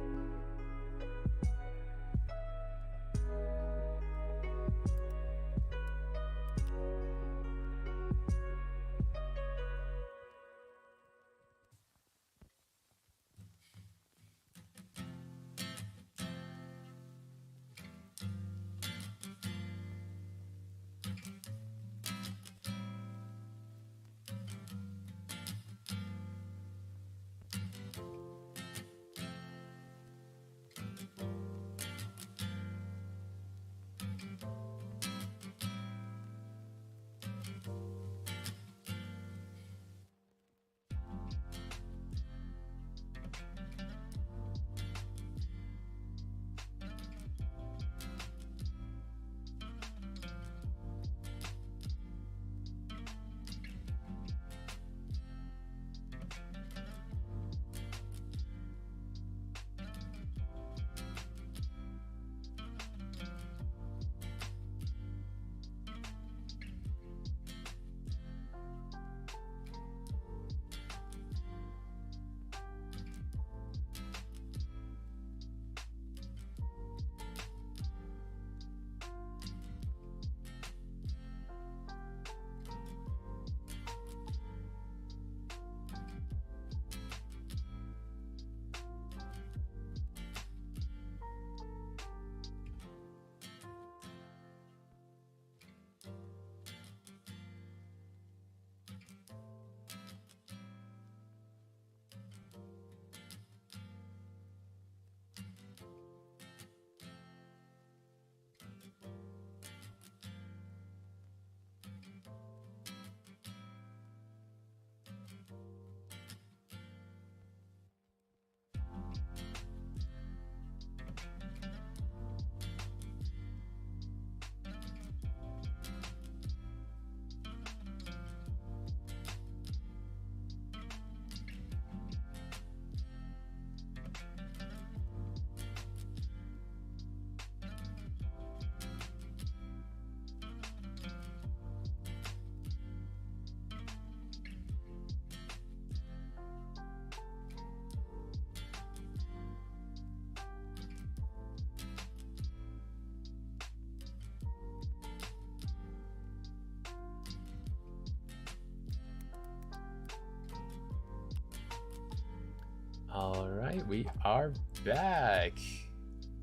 All right, we are back.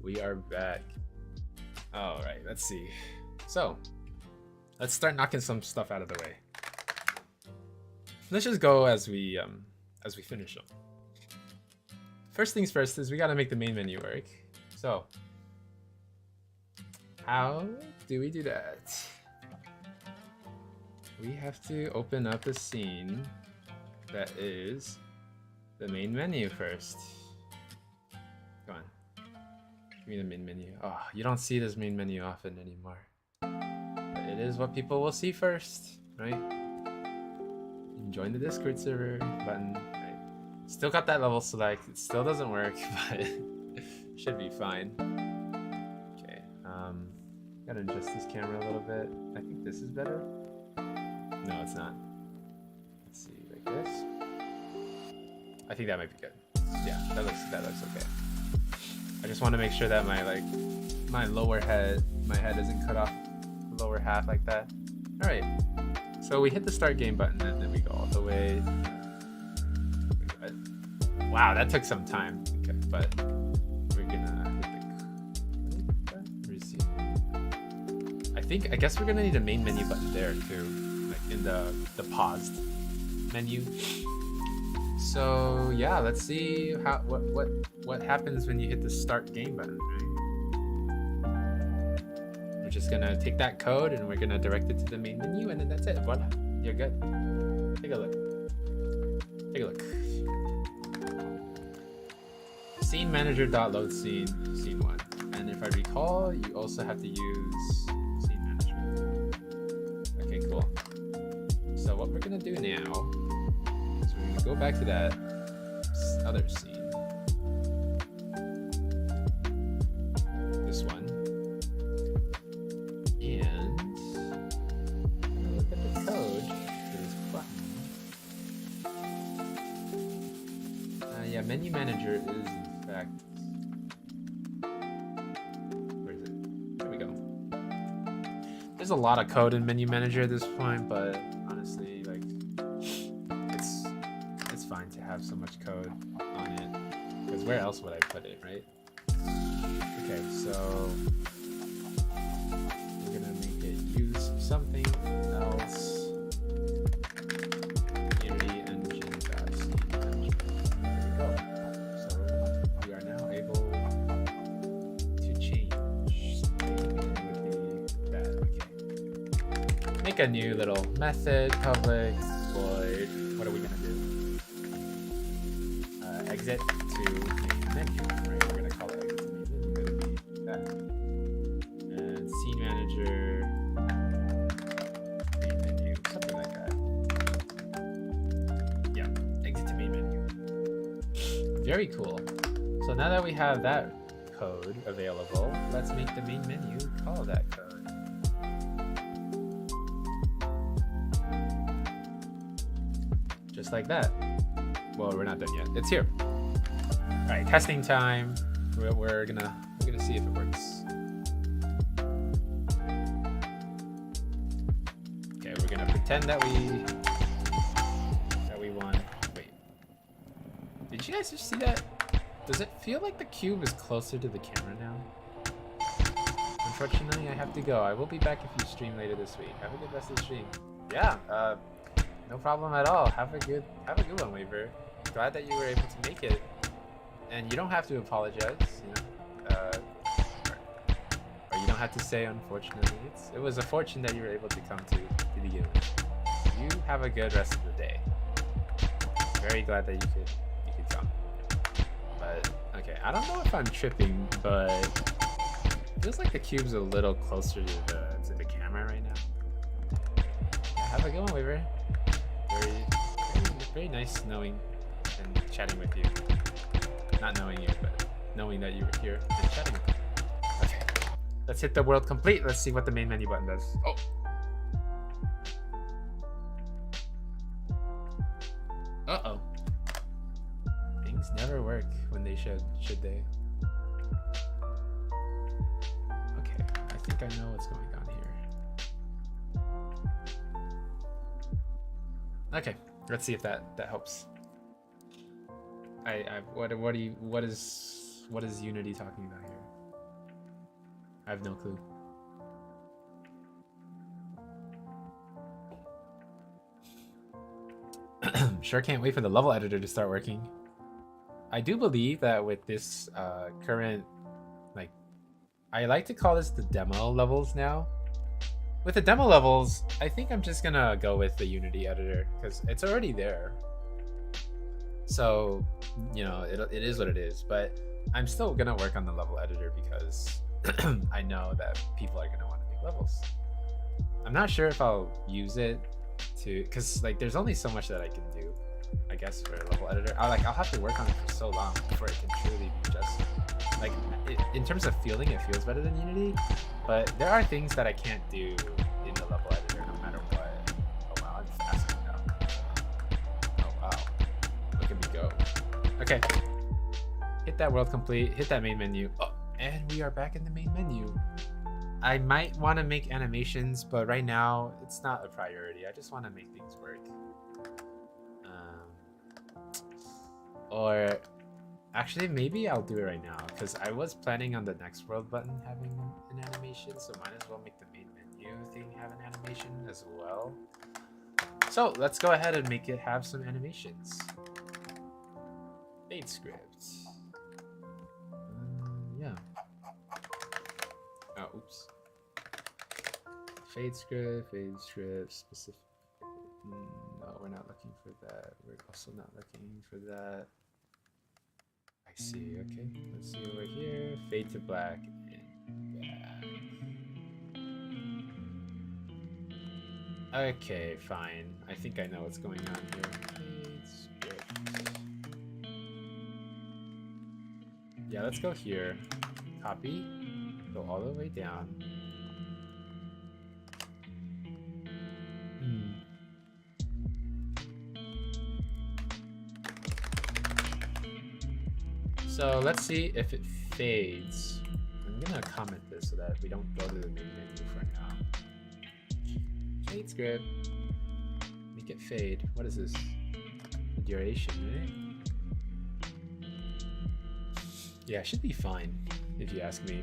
We are back. All right, let's see. So, let's start knocking some stuff out of the way. Let's just go as we finish them. First things first is we gotta make the main menu work. So, how do we do that? We have to open up a scene that is the main menu first. Come on. Give me the main menu. Oh, you don't see this main menu often anymore. But it is what people will see first, right? Join the Discord server button. Right. Still got that level select. It still doesn't work, but should be fine. Okay. Gotta adjust this camera a little bit. I think this is better. No, it's not. Let's see, like this. I think that might be good. Yeah, that looks okay. I just want to make sure that my head isn't cut off the lower half like that. All right. So we hit the start game button and then we go all the way. Wow, that took some time. Okay, but we're gonna hit the. I guess we're gonna need a main menu button there too, like in the paused menu. So yeah, let's see what happens when you hit the start game button. Right? We're just gonna take that code and we're gonna direct it to the main menu, and then that's it. Voila, you're good. Take a look. Take a look. Scene manager.load scene 1, and if I recall, you also have to use scene management. Okay, cool. So what we're gonna do now is we're gonna go back to that other scene. This one. And I'm gonna look at the code for this button. Yeah, menu manager is in fact. Where is it? There we go. There's a lot of code in menu manager at this point, but honestly, like it's fine to have so much code on it. Because where else would I put it, right? Okay, so we're gonna make it use something else. Unity engine.scene management. There we go. So we are now able to change something. It would be that. Okay. Make a new little method, public, void. What are we gonna do? Exit to main menu. Right? We're gonna call it exit to main menu. Gonna be that. And scene manager, main menu, something like that. Yeah, exit to main menu. Very cool. So now that we have that code available, let's make the main menu call that code. Just like that. Well, we're not done yet. It's here. All right, testing time. We're gonna see if it works. Okay, we're gonna pretend that we won. Wait, did you guys just see that? Does it feel like the cube is closer to the camera now? Unfortunately, I have to go. I will be back if you stream later this week. Have a good rest of the stream. Yeah, no problem at all. Have a good one, Waver. Glad that you were able to make it, and you don't have to apologize, you know, or you don't have to say unfortunately. It was a fortune that you were able to come to begin with. You have a good rest of the day. Very glad that you could come. But okay, I don't know if I'm tripping, but it feels like the cube's a little closer to the camera right now. Yeah, have a good one, Waver. Very nice knowing and chatting with you. Not knowing you, but knowing that you were here and chatting with you. Okay, let's hit the world complete. Let's see what the main menu button does. Oh. Uh-oh. Things never work when they should they? Okay, I think I know what's going on here. Okay, let's see if that helps. what is Unity talking about here? I have no clue. Sure can't wait for the level editor to start working. I do believe that with this current, like, I like to call this the demo levels now. With the demo levels, I think I'm just gonna go with the Unity editor because it's already there. So, you know, it is what it is. But I'm still gonna work on the level editor because I know that people are gonna want to make levels. I'm not sure if I'll use it to, because like there's only so much that I can do, I guess, for a level editor. I'll have to work on it for so long before it can truly be just like in terms of feeling, it feels better than Unity. But there are things that I can't do in the level editor no matter what. Oh wow, I'm fast now. Oh wow, look at me go. Okay, hit that world complete, hit that main menu. Oh, and we are back in the main menu. I might want to make animations, but right now it's not a priority. I just want to make things work. Or actually, maybe I'll do it right now because I was planning on the next world button having an animation, so might as well make the main menu thing have an animation as well. So let's go ahead and make it have some animations. Fade script. Yeah. Oh, oops. Fade script, specific. No, we're not looking for that. We're also not looking for that. I see, okay. Let's see over here. Fade to black and back. Okay, fine. I think I know what's going on here. Fade script. Yeah, let's go here. Copy. Go all the way down. So let's see if it fades. I'm gonna comment this so that we don't go to the main menu for now. Fade script. Make it fade. What is this? The duration, right? Yeah, it should be fine if you ask me.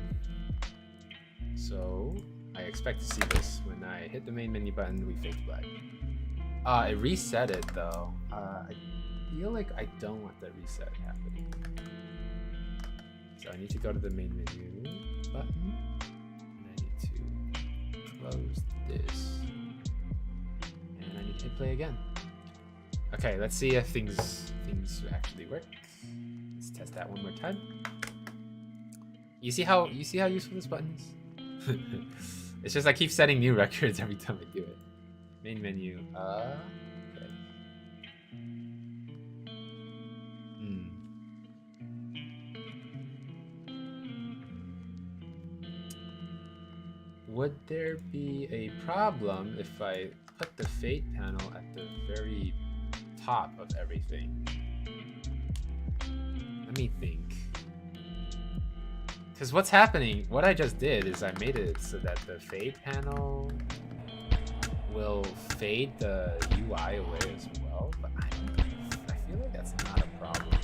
So I expect to see this when I hit the main menu button. We fade to black. It reset it though. I feel like I don't want that reset happening. So I need to go to the main menu button, and I need to close this, and I need to hit play again. Okay, let's see if things actually work. Let's test that one more time. You see how useful this button is? It's just I keep setting new records every time I do it. Main menu. Okay. Would there be a problem if I put the fade panel at the very top of everything? Let me think. Because what's happening, what I just did is I made it so that the fade panel will fade the UI away as well, but I feel like that's not a problem, right?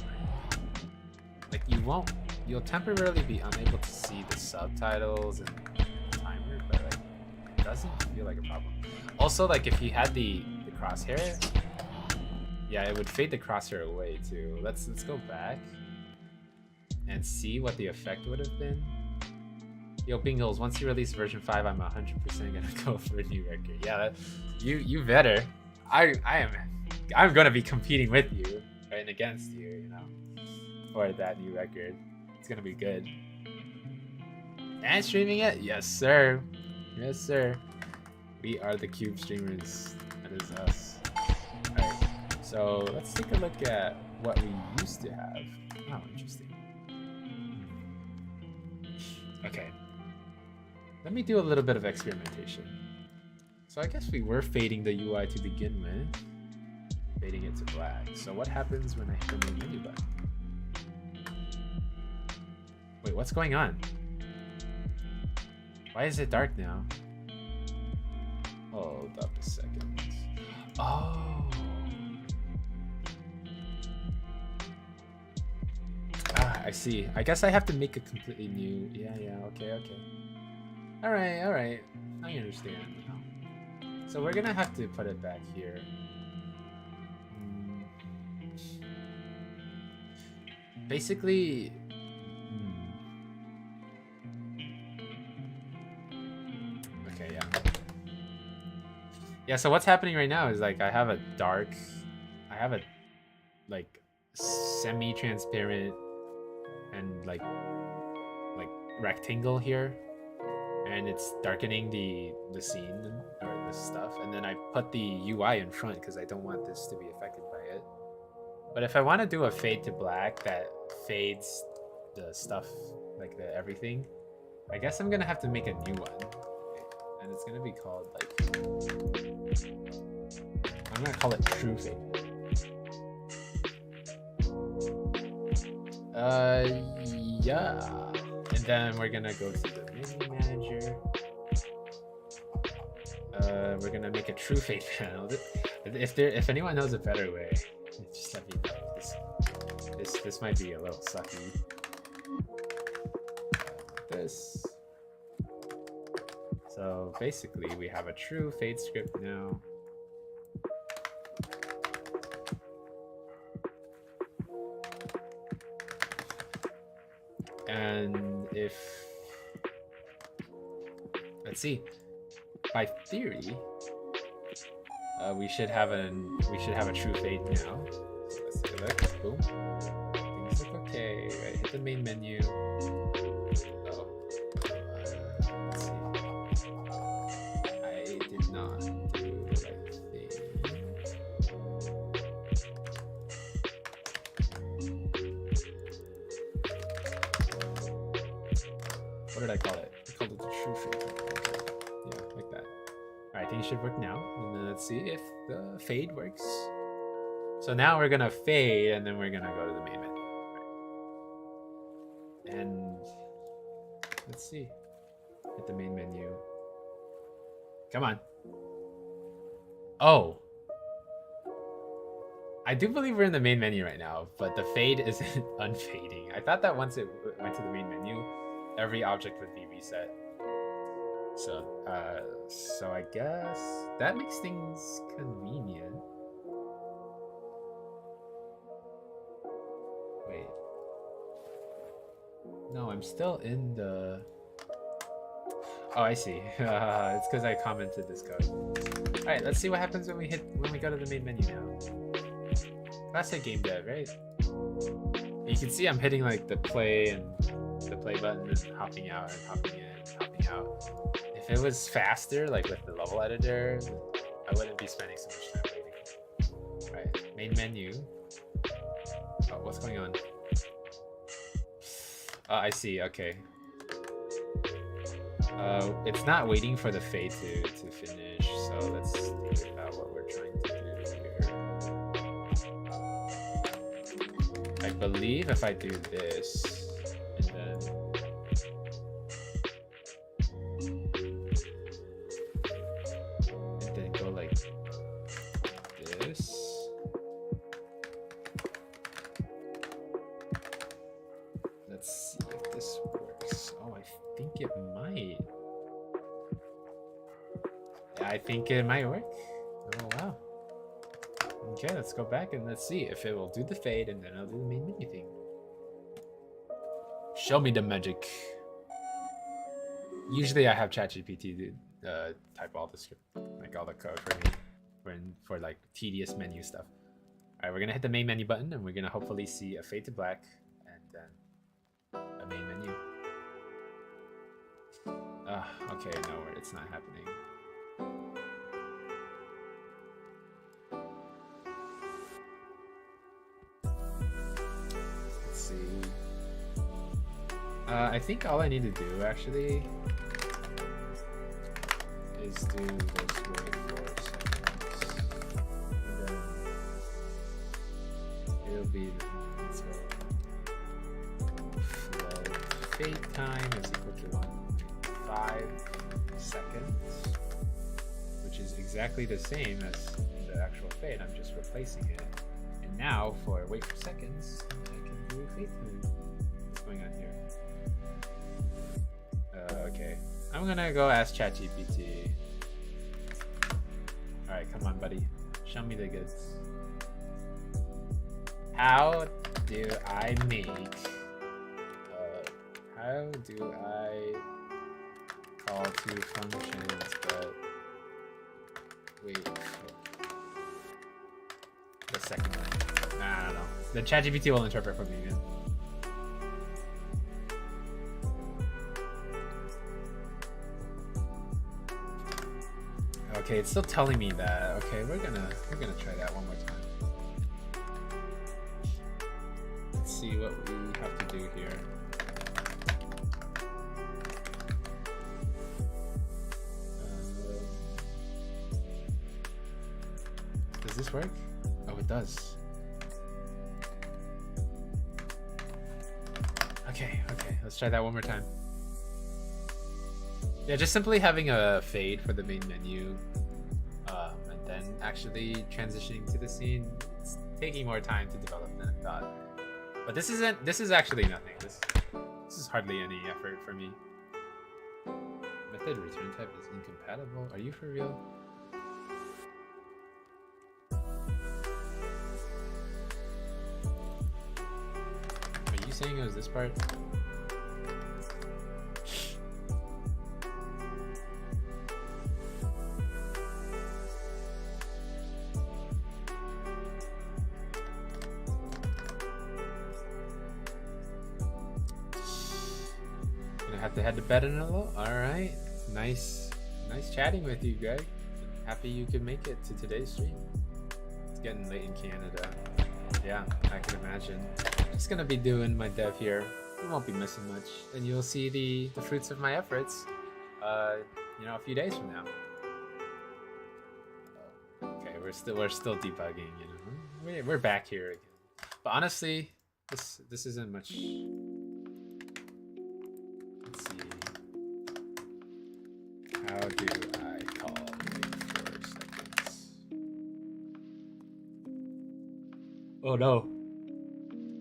Like you'll temporarily be unable to see the subtitles and timer, but like it doesn't feel like a problem. Also, like if you had the crosshair, yeah, it would fade the crosshair away too. Let's go back and see what the effect would have been. Yo, Bingles, once you release version 5, I'm 100% gonna go for a new record. Yeah, you better. I'm gonna be competing with you, right, and against you, you know, for that new record. It's gonna be good. And streaming it? Yes, sir. Yes, sir. We are the Cube streamers. That is us. Alright, so let's take a look at what we used to have. Oh, interesting. Okay. Let me do a little bit of experimentation. So I guess we were fading the UI to begin with. Fading it to black. So what happens when I hit the main menu button? Wait, what's going on? Why is it dark now? Hold up a second. Oh. I see. I guess I have to make a completely new. Yeah, okay. All right. I understand now. So we're gonna have to put it back here. Basically, okay, yeah. So what's happening right now is like I have a like semi-transparent and like rectangle here, and it's darkening the scene or the stuff, and then I put the UI in front because I don't want this to be affected by it. But if I want to do a fade to black that fades the stuff, like the everything, I guess I'm gonna have to make a new one, and it's gonna be called like, I'm gonna call it True Fade. Yeah, and then we're gonna go to the menu manager. We're gonna make a True Fade panel. If anyone knows a better way, just let me know. This might be a little sucky. This. So basically, we have a true fade script now. And if, let's see, by theory, we should have a true fade now. So let's take a look. Boom. Things look okay. Right, hit the main menu. Oh, let's see. I did not do the right thing. What did I call it? I called it the true fade. Yeah, like that. I think it should work now. And then let's see if the fade works. So now we're gonna fade, and then we're gonna go to the main menu. Right. And let's see. Hit the main menu. Come on. Oh. I do believe we're in the main menu right now, but the fade isn't unfading. I thought that once it went to the main menu, every object would be reset. So I guess that makes things convenient. Wait. No, I'm still in the... Oh, I see. It's because I commented this code. All right, let's see what happens when we go to the main menu now. Classic game dev, right? You can see I'm hitting like the play button and hopping out and hopping in and hopping out. If it was faster, like with the level editor, I wouldn't be spending so much time waiting. All right, main menu. Oh, what's going on? Oh, I see. Okay. It's not waiting for the fade to finish, so let's think about what we're trying to do here. I believe if I do this, and then go like this. Let's see if this works. Oh, I think it might. Yeah, I think it might work. Oh, wow. Okay, let's go back and let's see if it will do the fade, and then I'll do the main menu thing. Show me the magic. Usually I have ChatGPT type all the script, like all the code for me, for like tedious menu stuff. All right, we're gonna hit the main menu button, and we're gonna hopefully see a fade to black, and then a main menu. Okay, no, it's not happening. Let's see. I think all I need to do actually is do this wait for seconds. And then it'll be flow fade time is equal to 1.5 seconds, which is exactly the same as the actual fade. I'm just replacing it. And now for wait for seconds, I can do fade time. going on here? Okay. I'm gonna go ask ChatGPT. Alright, come on, buddy. Show me the goods. How do I make... how do I call two functions, but... Wait. The second one. Nah, I don't know. The ChatGPT will interpret for me, man. Okay, it's still telling me that. Okay, we're gonna try that one more time. Let's see what we have to do here. Does this work? Oh, it does. Okay, let's try that one more time. Yeah, just simply having a fade for the main menu, and then actually transitioning to the scene. It's taking more time to develop than I thought. But this is actually nothing. This is hardly any effort for me. Method return type is incompatible. Are you for real? Are you saying it was this part? Have to head to bed in a little. All right, nice chatting with you, Greg. Happy you could make it to today's stream. It's getting late in Canada. Yeah, I can imagine. Just gonna be doing my dev here. You won't be missing much, and you'll see the fruits of my efforts. You know, a few days from now. Okay, we're still debugging. You know, we're back here again. But honestly, this isn't much. Let's see. How do I call? Wait 4 seconds. Oh no.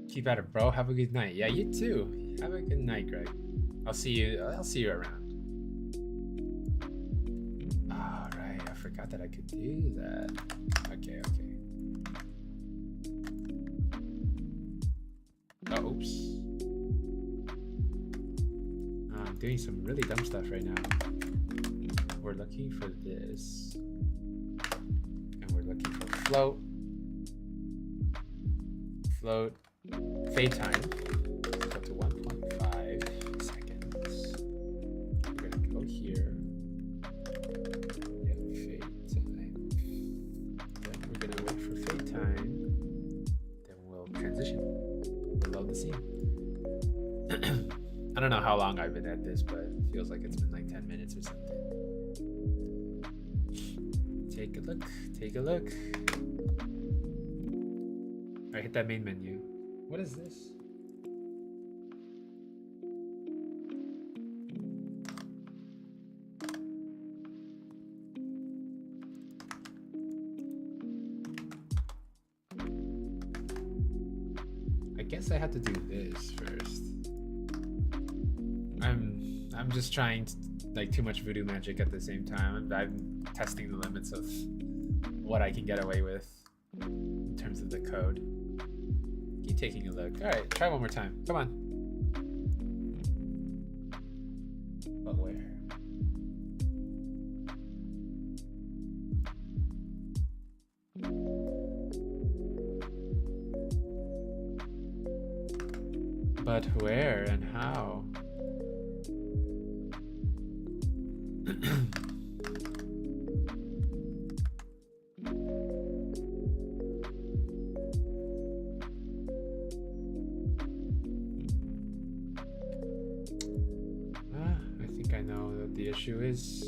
Keep at it, bro. Have a good night. Yeah, you too. Have a good night, Greg. I'll see you around. Alright, I forgot that I could do that. Okay. Oh, oops. I'm doing some really dumb stuff right now. We're looking for this. And we're looking for float. Fade time. Go to 1.5 seconds. We're gonna go here. Yeah, fade time. Then we're gonna wait for fade time. Then we'll transition. We'll load the scene. I don't know how long I've been at this, but it feels like it's been like 10 minutes or something. Take a look. Alright, hit that main menu. What is this? I guess I had to do this first. I'm just trying to, like, too much voodoo magic at the same time. I'm testing the limits of what I can get away with in terms of the code. Keep taking a look. Alright, try one more time. Come on. But where? But where and how? I think I know what the issue is.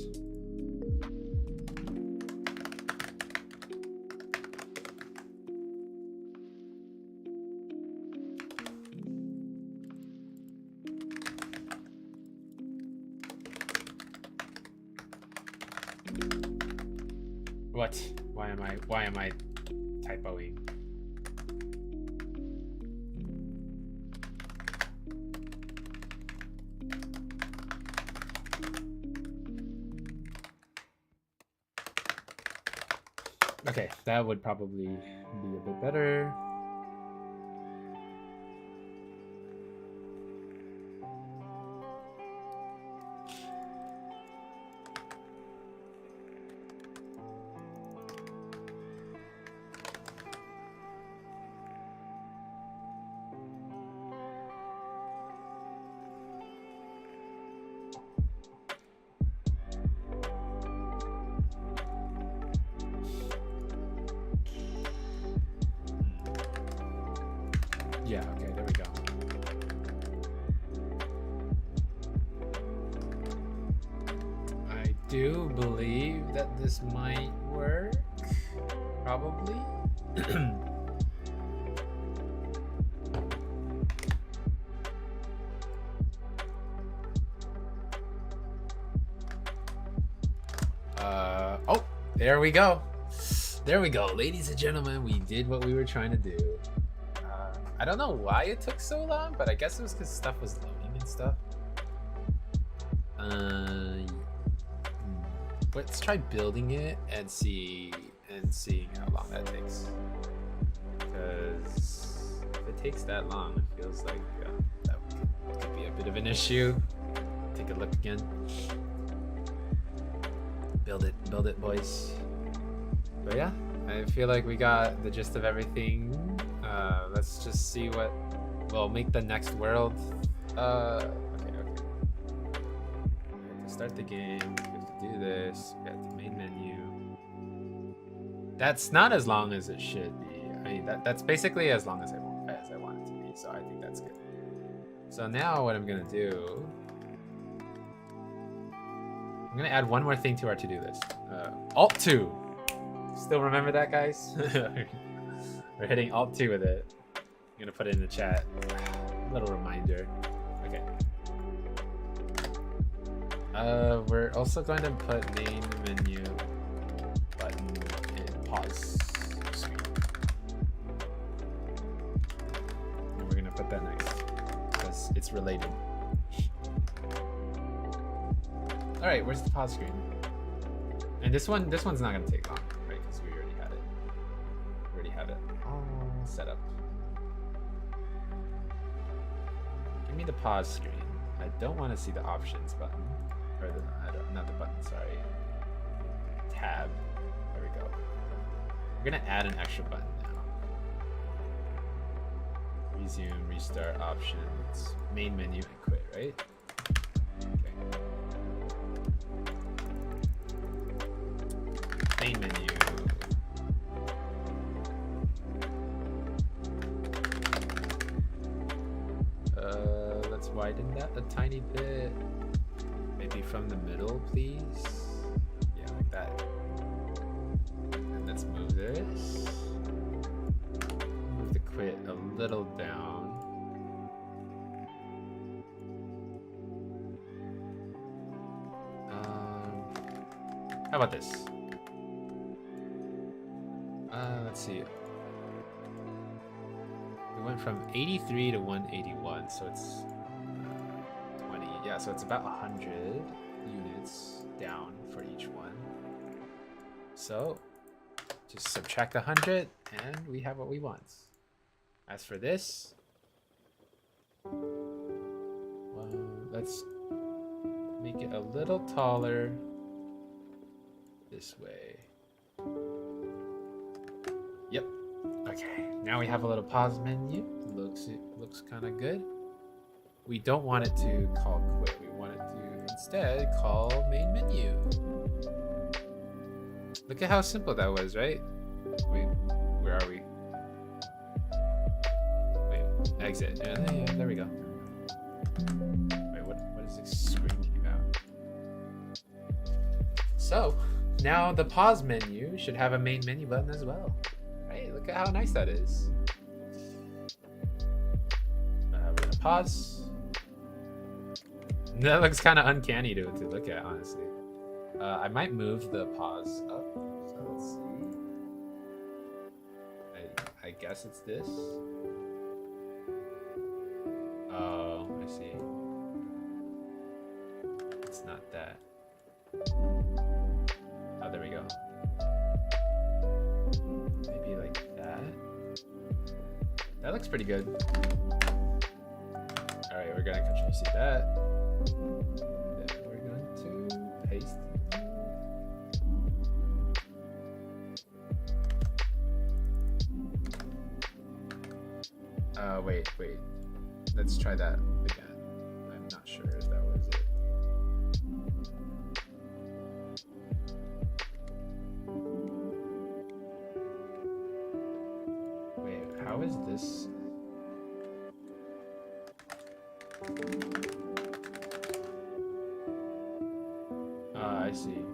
What? Why am I typoing? Okay, that would probably be a bit better. Yeah, okay, there we go. I do believe that this might work. Probably. Oh, there we go. There we go. Ladies and gentlemen, we did what we were trying to do. I don't know why it took so long, but I guess it was because stuff was loading and stuff. Let's try building it and seeing how long that takes. Because if it takes that long, it feels like that could be a bit of an issue. Take a look again. Build it, boys. But yeah, I feel like we got the gist of everything. Let's just see what will make the next world. Okay. To start the game, we have to do this. We have the main menu. That's not as long as it should be. I mean, that's basically as long as I want it to be. So I think that's good. So now what I'm gonna do, I'm gonna add one more thing to our to-do list. Alt 2. Still remember that, guys? We're hitting Alt 2 with it. I'm gonna put it in the chat. A little reminder. Okay. We're also going to put main menu button in pause screen. And we're gonna put that next because it's related. All right, where's the pause screen? And this one's not gonna take long, right? Because we already had it. We already have it all set up. Give me the pause screen. I don't want to see the options button, or not the button. Sorry, tab. There we go. We're gonna add an extra button now. Resume, restart, options, main menu, and quit. Right? Okay. Main menu. Let's widen that a tiny bit. Maybe from the middle, please. Yeah, like that. And let's move this. Move the quit a little down. How about this? Let's see. We went from 83 to 181, so it's 20. Yeah, so it's about 100 units down for each one. So just subtract 100 and we have what we want. As for this, well, let's make it a little taller this way. Yep. Okay. Now we have a little pause menu. It looks kind of good. We don't want it to call quit. We want it to instead call main menu. Look at how simple that was, right? Wait, where are we? Wait, exit. Yeah, there we go. Wait, what is this screaming about? So now the pause menu should have a main menu button as well. Right? Look at how nice that is. We're gonna pause. That looks kind of uncanny to look at, honestly. I might move the pause up. So let's see. I guess it's this. Oh, I see. It's not that. Oh, there we go. That looks pretty good. All right, we're gonna Control C that. Then we're going to paste. Wait. Let's try that again. I'm not sure if that was it. Wait, how is this? I see.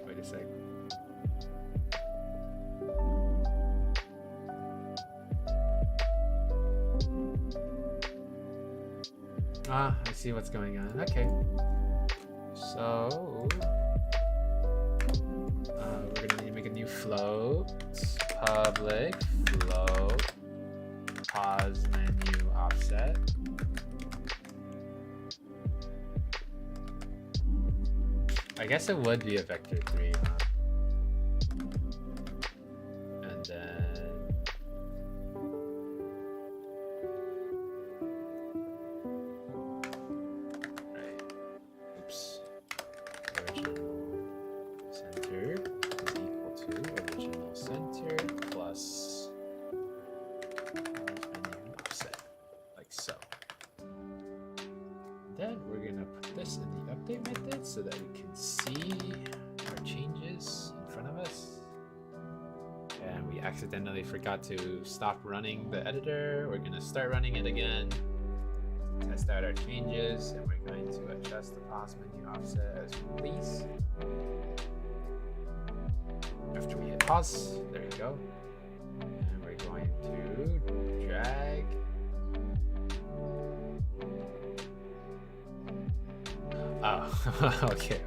Wait a sec. Ah, I see what's going on. Okay. So we're gonna need to make a new float. Public float. Pause menu offset. I guess it would be a vector 3, huh? And then original center is equal to original center plus menu offset, like so. Then we're gonna put this in the update method so that we can see our changes in front of us. And we accidentally forgot to stop running the editor. We're gonna start running it again. Test out our changes, and we're going to adjust the pause menu offset as we please. After we hit pause, there you go. And we're going to drag. Oh, okay.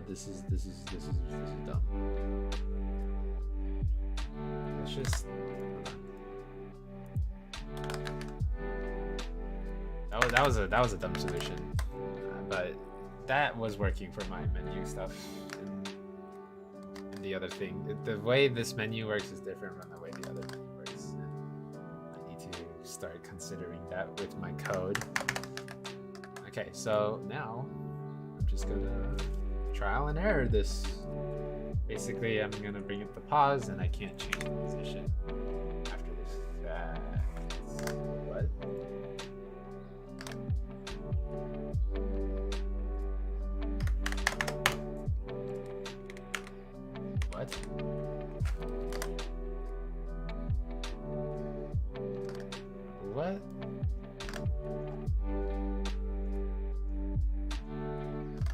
This is dumb. Let's just. That was a dumb solution, but that was working for my menu stuff. And the other thing, the way this menu works is different from the way the other menu works. I need to start considering that with my code. Okay, so now I'm just gonna trial and error this. Basically, I'm gonna bring it to pause, and I can't change the position after this fact. What? What?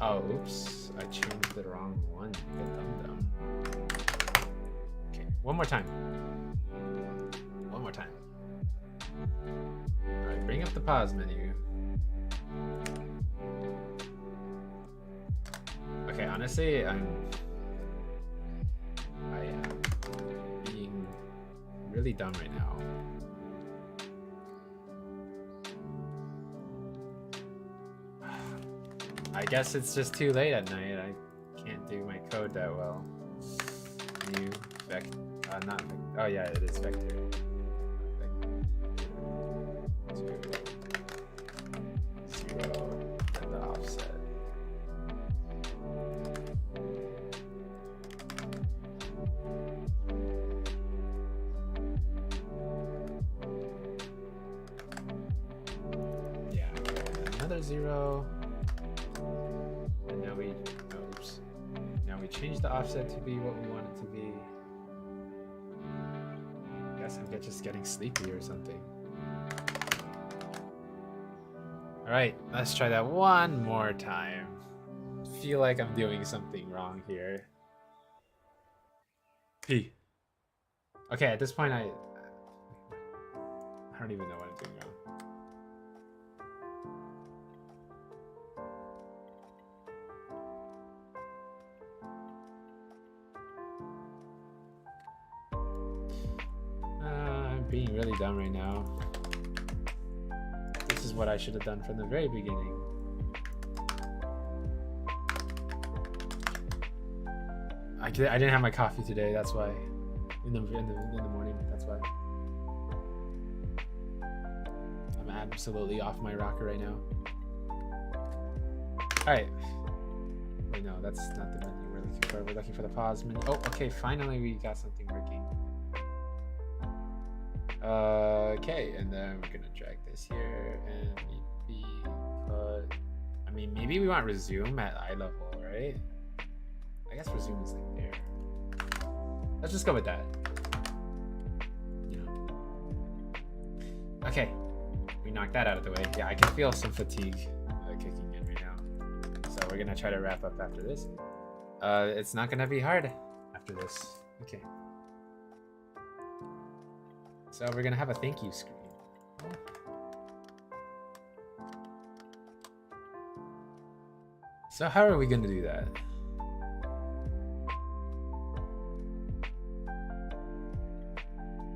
Oh, oops. I changed the wrong one. Dum-dum. Okay, one more time. Alright, bring up the pause menu. Okay, honestly, I am being really dumb right now. I guess it's just too late at night. I can't do my code that well. New vector, not vector. Oh yeah, it is vector. Vector 2, 0, and the offset. Yeah, another 0. And now we change the offset to be what we want it to be. I guess I'm just getting sleepy or something. Alright, let's try that one more time. Feel like I'm doing something wrong here. P. Okay, at this point I don't even know what I'm doing wrong. I'm being really dumb right now. This is what I should have done from the very beginning. I didn't have my coffee today. That's why. In the morning. That's why. I'm absolutely off my rocker right now. All right. Wait, no, that's not the menu we're looking for. We're looking for the pause menu. Oh, okay. Finally, we got something working. Okay, and then we're gonna drag this here and maybe put. I mean, maybe we want resume at eye level, right? I guess resume is like there. Let's just go with that. You know. Okay, we knocked that out of the way. Yeah, I can feel some fatigue kicking in right now. So we're gonna try to wrap up after this. It's not gonna be hard after this. Okay. So we're gonna have a thank you screen. So how are we gonna do that?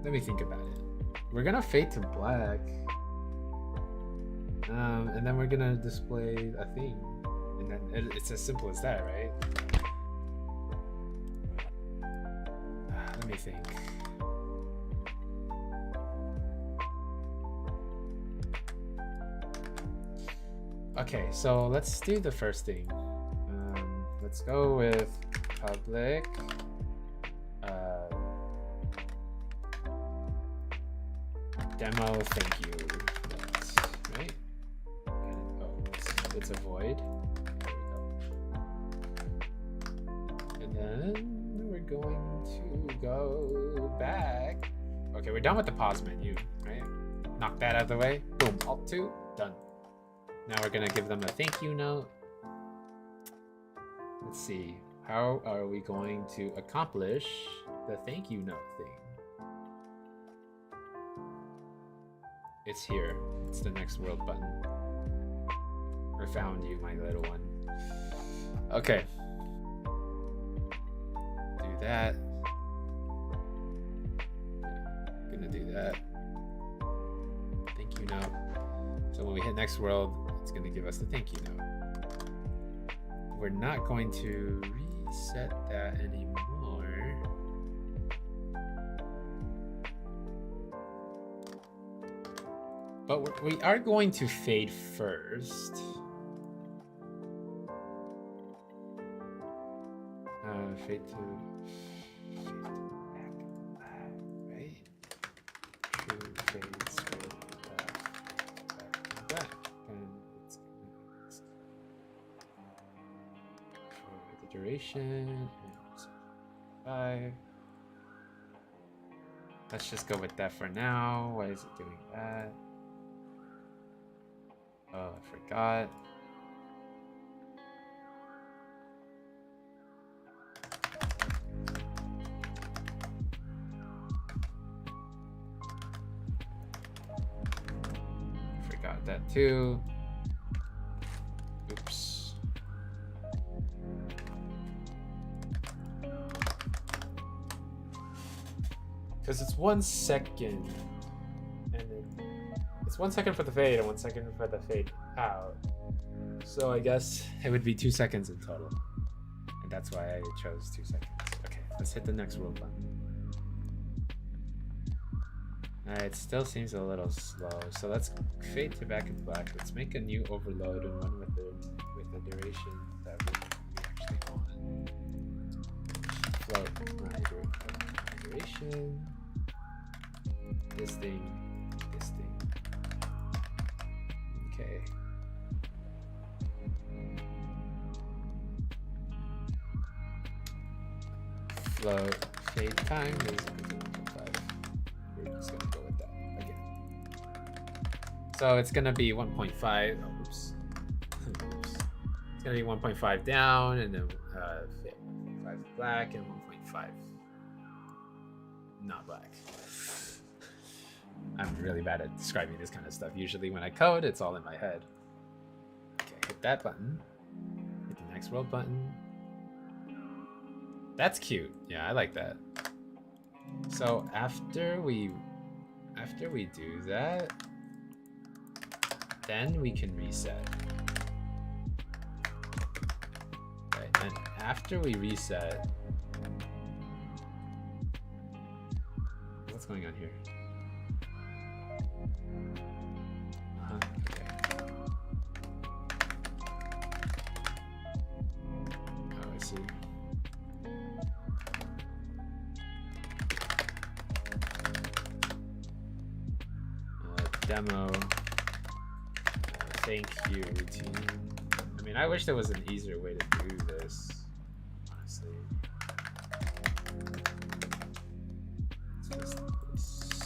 Let me think about it. We're gonna fade to black. And then we're gonna display a thing. And then it's as simple as that, right? Let me think. Okay, so let's do the first thing. Let's go with public. Demo thank you. Right? And, oh, it's a void. There we go. And then we're going to go back. Okay, we're done with the pause menu, right? Knock that out of the way. Boom, Alt 2, done. Now we're gonna give them a thank you note. Let's see, how are we going to accomplish the thank you note thing? It's here. It's the next world button. I found you, my little one. Okay. Do that. Gonna do that. Thank you note. So when we hit next world, it's gonna give us the thank you note. We're not going to reset that anymore. But we are going to fade first. Fade to back, right? True fade straight back, and it's for the duration. And 5. Let's just go with that for now. Why is it doing that? Oh, I forgot. Forgot that too. Oops. Because it's 1 second. And it's 1 second for the fade and 1 second for the fade out. So I guess it would be 2 seconds in total. And that's why I chose 2 seconds. Okay, let's hit the next world button. It still seems a little slow. So let's fade to back and black. Let's make a new overload and one with the duration that we actually want. Float duration. This thing. Okay. Float fade time is 1.5. We're just gonna go with that again. So it's gonna be 1.5. Oh, oops. Oops. It's gonna be 1.5 down, and then 5 black and 1.5. not black. I'm really bad at describing this kind of stuff. Usually when I code, it's all in my head. Okay, hit that button. Hit the next world button. That's cute. Yeah, I like that. So after we do that, then we can reset. Right, and after we reset, what's going on here? Okay. Oh, I see. Demo. Thank you routine. I mean, I wish there was an easier way to do this, honestly. Just this.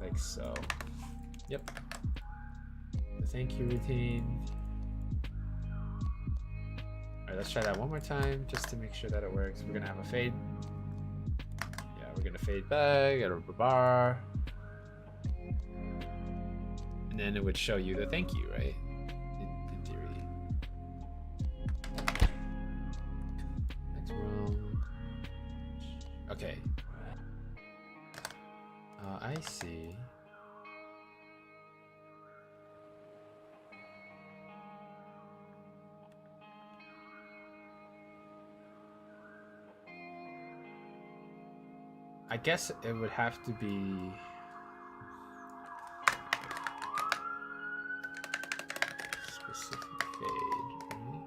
Like so. Yep. The thank you routine. Alright, let's try that one more time just to make sure that it works. We're gonna have a fade. We're gonna fade back at a bar, and then it would show you the thank you, right? In theory. Next row. Okay. I see. I guess it would have to be specific fade, right?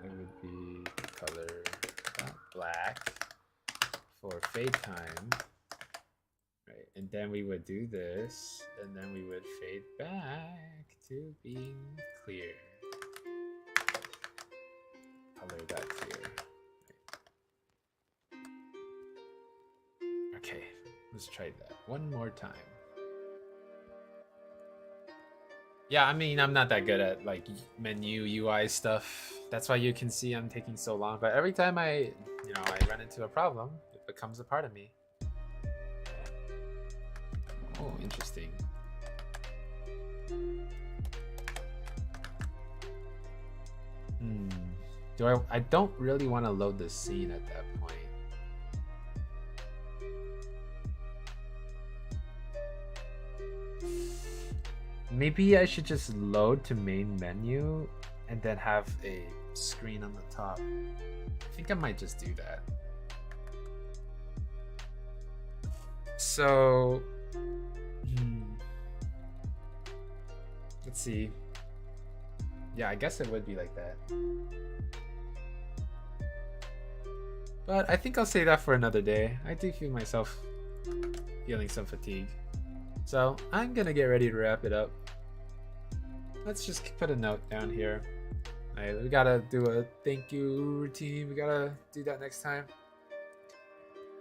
And it would be color black for fade time, right? And then we would do this, and then we would fade back to being clear. Color that clear. Okay, let's try that one more time. Yeah, I mean, I'm not that good at like menu UI stuff. That's why you can see I'm taking so long. But every time I run into a problem, it becomes a part of me. Oh, interesting. I don't really want to load the scene at that point. Maybe I should just load to main menu and then have a screen on the top. I think I might just do that. So, let's see. Yeah, I guess it would be like that. But I think I'll say that for another day. I do feel myself feeling some fatigue. So I'm gonna get ready to wrap it up. Let's just put a note down here. Right, we gotta do a thank you routine. We gotta do that next time.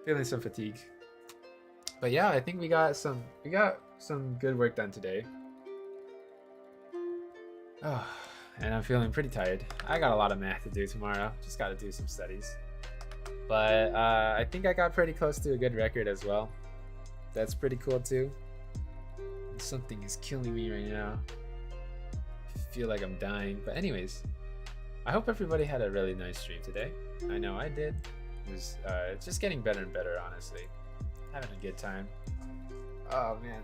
Feeling some fatigue. But yeah, I think we got some good work done today. Oh, and I'm feeling pretty tired. I got a lot of math to do tomorrow. Just gotta do some studies. But I think I got pretty close to a good record as well. That's pretty cool too. Something is killing me right now. I feel like I'm dying. But anyways, I hope everybody had a really nice stream today. I know I did. It's just getting better and better, honestly. Having a good time. Oh man,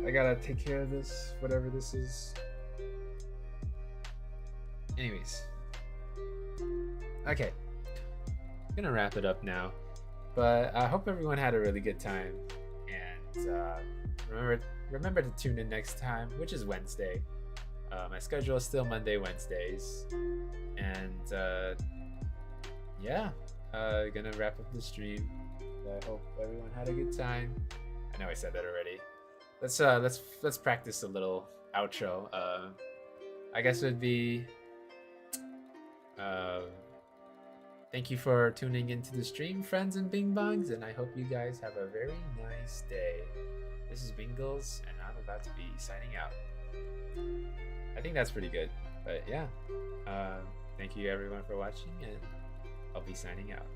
I gotta take care of this, whatever this is. Anyways, okay, I'm gonna wrap it up now. But I hope everyone had a really good time, and remember to tune in next time, which is Wednesday. My schedule is still Monday, Wednesdays, and yeah, gonna wrap up the stream. I hope everyone had a good time. I know I said that already. Let's practice a little outro. I guess it would be thank you for tuning into the stream, friends and Bing Bongs, and I hope you guys have a very nice day. This is Bingles, and I'm about to be signing out. I think that's pretty good, but yeah. Thank you everyone for watching, and I'll be signing out.